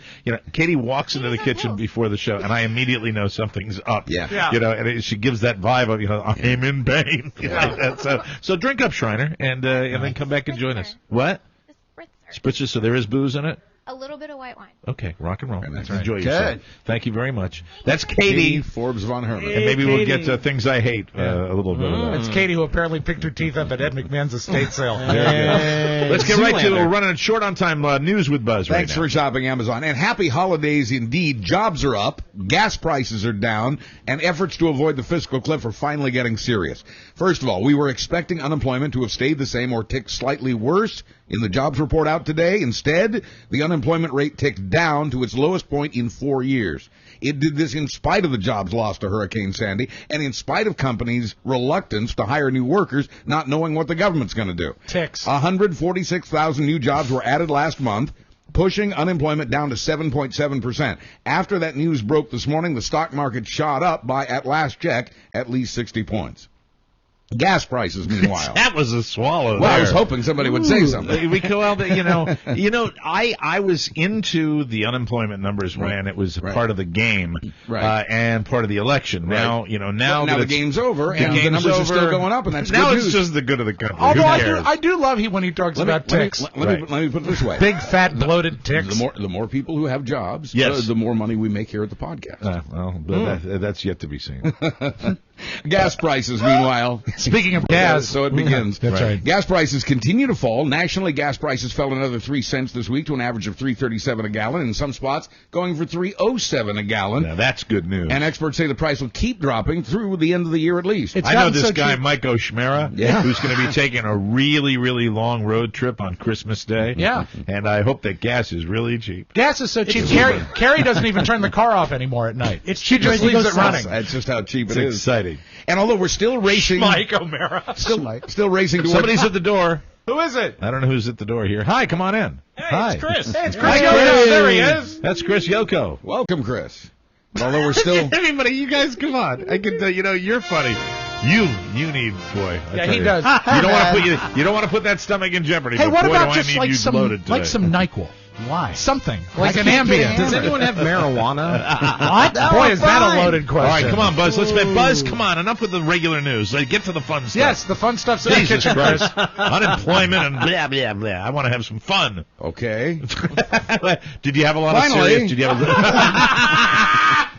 Katie walks into the Katie's on kitchen pills. before the show, and I immediately know something's up. Yeah. She gives that vibe of, I'm in pain. Like that. So drink up, Shriner, and then come back and join us. What? The spritzer. Spritzer, so there is booze in it? A little bit of white wine. Okay, rock and roll. That's Enjoy right. yourself. Good. Thank you very much. That's Katie Katie. Forbes von Herman. And maybe we'll get Katie. to Things I Hate a little bit of that. It's Katie who apparently picked her teeth up at Ed McMahon's estate sale. Let's get right to it. We're running short on time. News with Buzz Thanks right now. for shopping Amazon. And happy holidays indeed. Jobs are up, gas prices are down, and efforts to avoid the fiscal cliff are finally getting serious. First of all, we were expecting unemployment to have stayed the same or ticked slightly worse in the jobs report out today. Instead, the unemployment rate ticked down to its lowest point in 4 years. It did this in spite of the jobs lost to Hurricane Sandy and in spite of companies' reluctance to hire new workers, not knowing what the government's going to do. Ticks. 146,000 new jobs were added last month, pushing unemployment down to 7.7%. After that news broke this morning, the stock market shot up by, at last check, at least 60 points. Gas prices, meanwhile. That was a swallow. Well, I there. was hoping somebody would say something. We go out there, I was into the unemployment numbers when it was part of the game, and part of the election. Now, now the game's over, and the numbers are still going up, and that's now good it's news. just the good of the country. Although Who I cares? do love when he talks about ticks. Let me put it this way. Big, fat, bloated ticks. The more people who have jobs, Yes. the more money we make here at the podcast. That's yet to be seen. Gas prices, meanwhile. Speaking of gas. So it begins. That's right. Gas prices continue to fall. Nationally, gas prices fell another 3 cents this week to an average of $3.37 a gallon. In some spots, going for $3.07 a gallon. Now, that's good news. And experts say the price will keep dropping through the end of the year at least. I know this guy, Mike O'Schmera, who's going to be taking a really, really long road trip on Christmas Day. Yeah. And I hope that gas is really cheap. Gas is so cheap. Carrie doesn't even turn the car off anymore at night. She just leaves it running. That's just how cheap It's it is. exciting. And although we're still racing, Mike O'Mara. still racing towards. Somebody's at the door. Who is it? I don't know who's at the door here. Hi, come on in. Hi. It's Chris. Hey, it's Hi, Chris Yoko. Chris. There he is. That's Chris Yoko. Welcome, Chris. Although we're still. Everybody, you guys, come on. I can tell you're funny. You need, boy. I Yeah, tell he you. does. You don't want to put that stomach in jeopardy. Hey, but what boy, about do just I need like you some loaded today. NyQuil? Why? Something like an Ambien. Does anyone have marijuana? What? Boy, is that a loaded question. All right, come on, Buzz. Let's make Buzz. Come on, enough with the regular news. Let's get to the fun stuff. Yes, the fun stuff's in the Jesus kitchen, Chris. Christ. Unemployment and blah blah blah. I want to have some fun. Okay. Did you have a lot Finally. of serious? Did you have?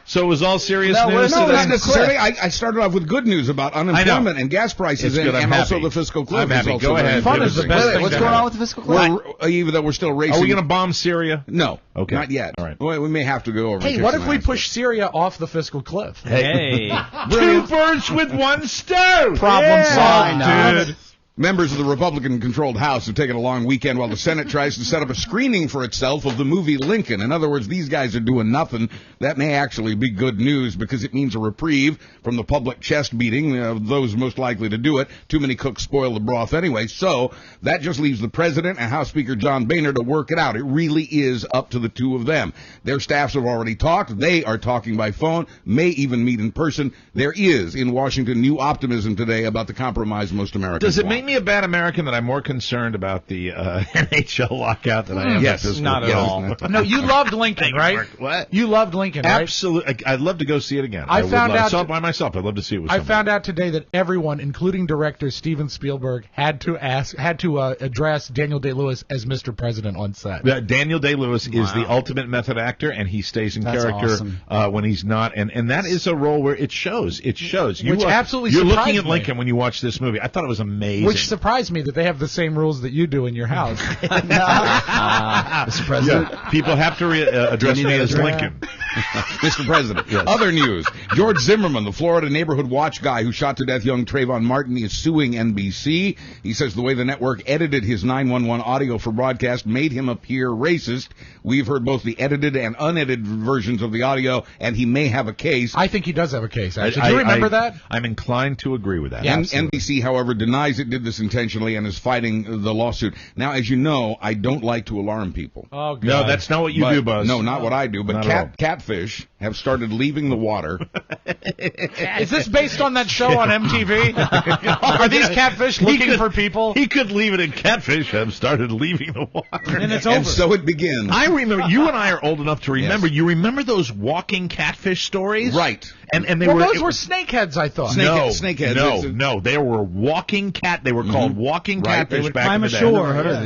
So it was all serious No, news not today? necessarily. I started off with good news about unemployment and gas prices and also the fiscal cliff. I'm happy. Go ahead. Fun is the best thing. What's going on with the fiscal cliff? Even though we're still racing. Are we going to bomb Syria? No. Okay. Not yet. All right. Well, we may have to go over. Hey, what if we push Syria off the fiscal cliff? Hey. 2 birds with one stone. Problem solved, dude. Members of the Republican-controlled House have taken a long weekend while the Senate tries to set up a screening for itself of the movie Lincoln. In other words, these guys are doing nothing. That may actually be good news because it means a reprieve from the public chest beating of those most likely to do it. Too many cooks spoil the broth anyway. So that just leaves the President and House Speaker John Boehner to work it out. It really is up to the two of them. Their staffs have already talked. They are talking by phone, may even meet in person. There is, in Washington, new optimism today about the compromise most Americans Does it want. make me a bad American that I'm more concerned about the NHL lockout than I am Yes, about this? not at all. No, you loved Lincoln, right? What? You loved Lincoln, right? Absolutely. I'd love to go see it again. I saw it by myself. I'd love to see it with I somebody. found out today that everyone, including director Steven Spielberg, had to address Daniel Day-Lewis as Mr. President on set. Daniel Day-Lewis is the ultimate method actor, and he stays in That's character when he's not. And that is a role where it shows. It shows. Which absolutely You're surprised looking at me. Lincoln when you watch this movie. I thought it was amazing. Which surprised me that they have the same rules that you do in your house. Mr. President. Yeah. People have to address me as Lincoln. Mr. President. Yes. Other news. George Zimmerman, the Florida neighborhood watch guy who shot to death young Trayvon Martin, is suing NBC. He says the way the network edited his 911 audio for broadcast made him appear racist. We've heard both the edited and unedited versions of the audio, and he may have a case. I think he does have a case, actually. Do you remember that? I'm inclined to agree with that. Yeah, NBC, however, denies it did this intentionally and is fighting the lawsuit. Now, as you know, I don't like to alarm people. Oh, God. No, that's not what you do, Buzz. No, not what I do. But Not at all. catfish have started leaving the water. Is this based on that show on MTV? Are these catfish looking for people? He could leave it in catfish have started leaving the water. And it's over. And so it begins. I remember, you and I are old enough to remember, Yes. you remember those walking catfish stories? Right. And they Well, were... those were snakeheads, I thought. Snakeheads. No, they were walking cat. They were called walking Right. catfish They would back climb in the day.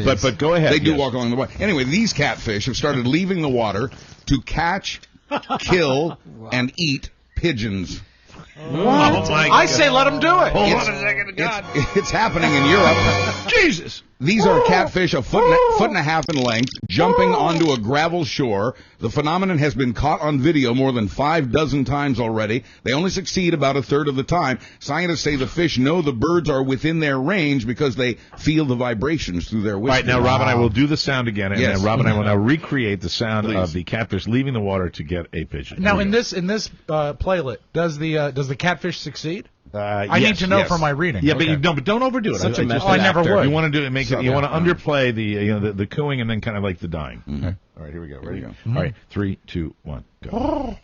ashore. But go ahead. They do yes. walk along the way. Anyway, these catfish have started leaving the water to catch, kill, and eat pigeons. What? Oh my I say let them do it. Hold on a second, God. It's happening in Europe. Jesus. These are catfish a foot and a half in length, jumping onto a gravel shore. The phenomenon has been caught on video more than 6 times already. They only succeed about a third of the time. Scientists say the fish know the birds are within their range because they feel the vibrations through their All whiskers. right, now Rob and I will do the sound again, and Yes. then Rob and I will now recreate the sound Please. of the catfish leaving the water to get a pigeon. Now, Here in we go. this playlet, does the catfish succeed? I yes, need to know yes. for my reading. Yeah, Okay. but don't overdo it. Such a method I never actor. would. You want to do it, make it. You want to underplay the cooing and then kind of like the dying. Okay. All right, here we go. Ready? Here All right, 3, 2, 1, go.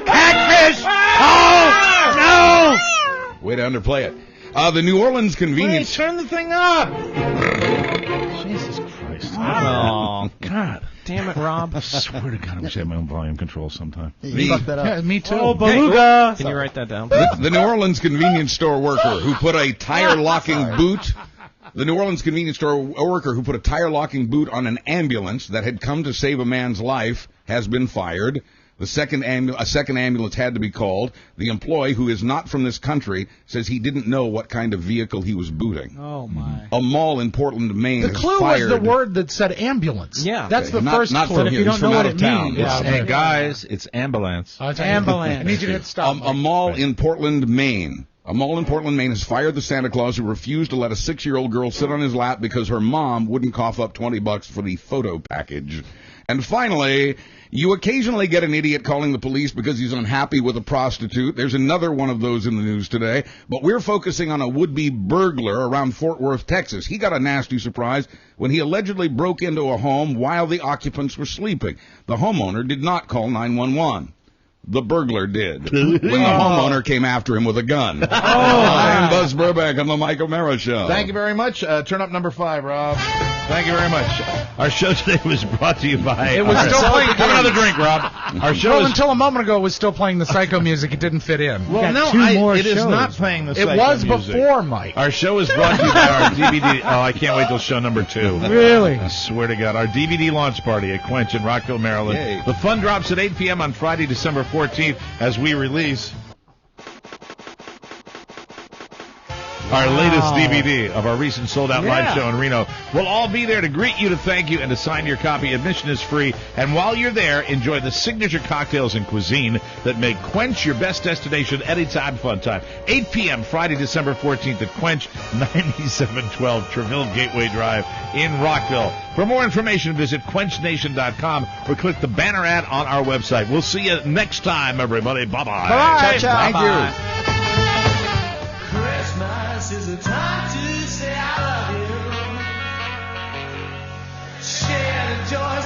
Catfish! Oh, no! Way to underplay it. The New Orleans convenience... turn the thing up. Jesus Christ. Oh, God. damn it, Rob. I swear to God, I wish I had my own volume control sometime. You fucked that up. Yeah, me too. Oh, beluga! Can you write that down? The New Orleans convenience store worker who put a tire locking boot. The New Orleans convenience store worker who put a tire locking boot on an ambulance that had come to save a man's life has been fired. A second ambulance had to be called. The employee, who is not from this country, says he didn't know what kind of vehicle he was booting. Oh, my. A mall in Portland, Maine The has clue was fired... the word that said ambulance. Yeah. That's the Not- first not clue. from If here. you He's don't know from what out it of town. means. Yeah. Hey, guys, it's ambulance. It's Ambulance. I need you to hit stop. A mall in Portland, Maine. A mall in Portland, Maine has fired the Santa Claus who refused to let a 6-year-old girl sit on his lap because her mom wouldn't cough up $20 for the photo package. And finally, you occasionally get an idiot calling the police because he's unhappy with a prostitute. There's another one of those in the news today, but we're focusing on a would-be burglar around Fort Worth, Texas. He got a nasty surprise when he allegedly broke into a home while the occupants were sleeping. The homeowner did not call 911. The burglar did when the homeowner came after him with a gun. I'm Buzz Burbank on the Mike O'Mara Show. Thank you very much. Turn up number 5, Rob. Thank you very much. Our show today was brought to you by... It was still playing... Have another drink, Rob. Our show well, is... until a moment ago, it was still playing the Psycho music. It didn't fit in. Well, no, it is not playing the Psycho music. It was music. Before, Mike. Our show is brought to you by our DVD... Oh, I can't wait till show number 2. Really? I swear to God. Our DVD launch party at Quench in Rockville, Maryland. Yay. The fun drops at 8 p.m. on Friday, December 14th, as we release... our latest DVD of our recent sold-out live show in Reno. We'll all be there to greet you, to thank you, and to sign your copy. Admission is free. And while you're there, enjoy the signature cocktails and cuisine that make Quench your best destination anytime fun time. 8 p.m. Friday, December 14th at Quench, 9712 Treville Gateway Drive in Rockville. For more information, visit QuenchNation.com or click the banner ad on our website. We'll see you next time, everybody. Bye-bye. Bye. Thank you. Christmas is a time to say I love you. Share the joy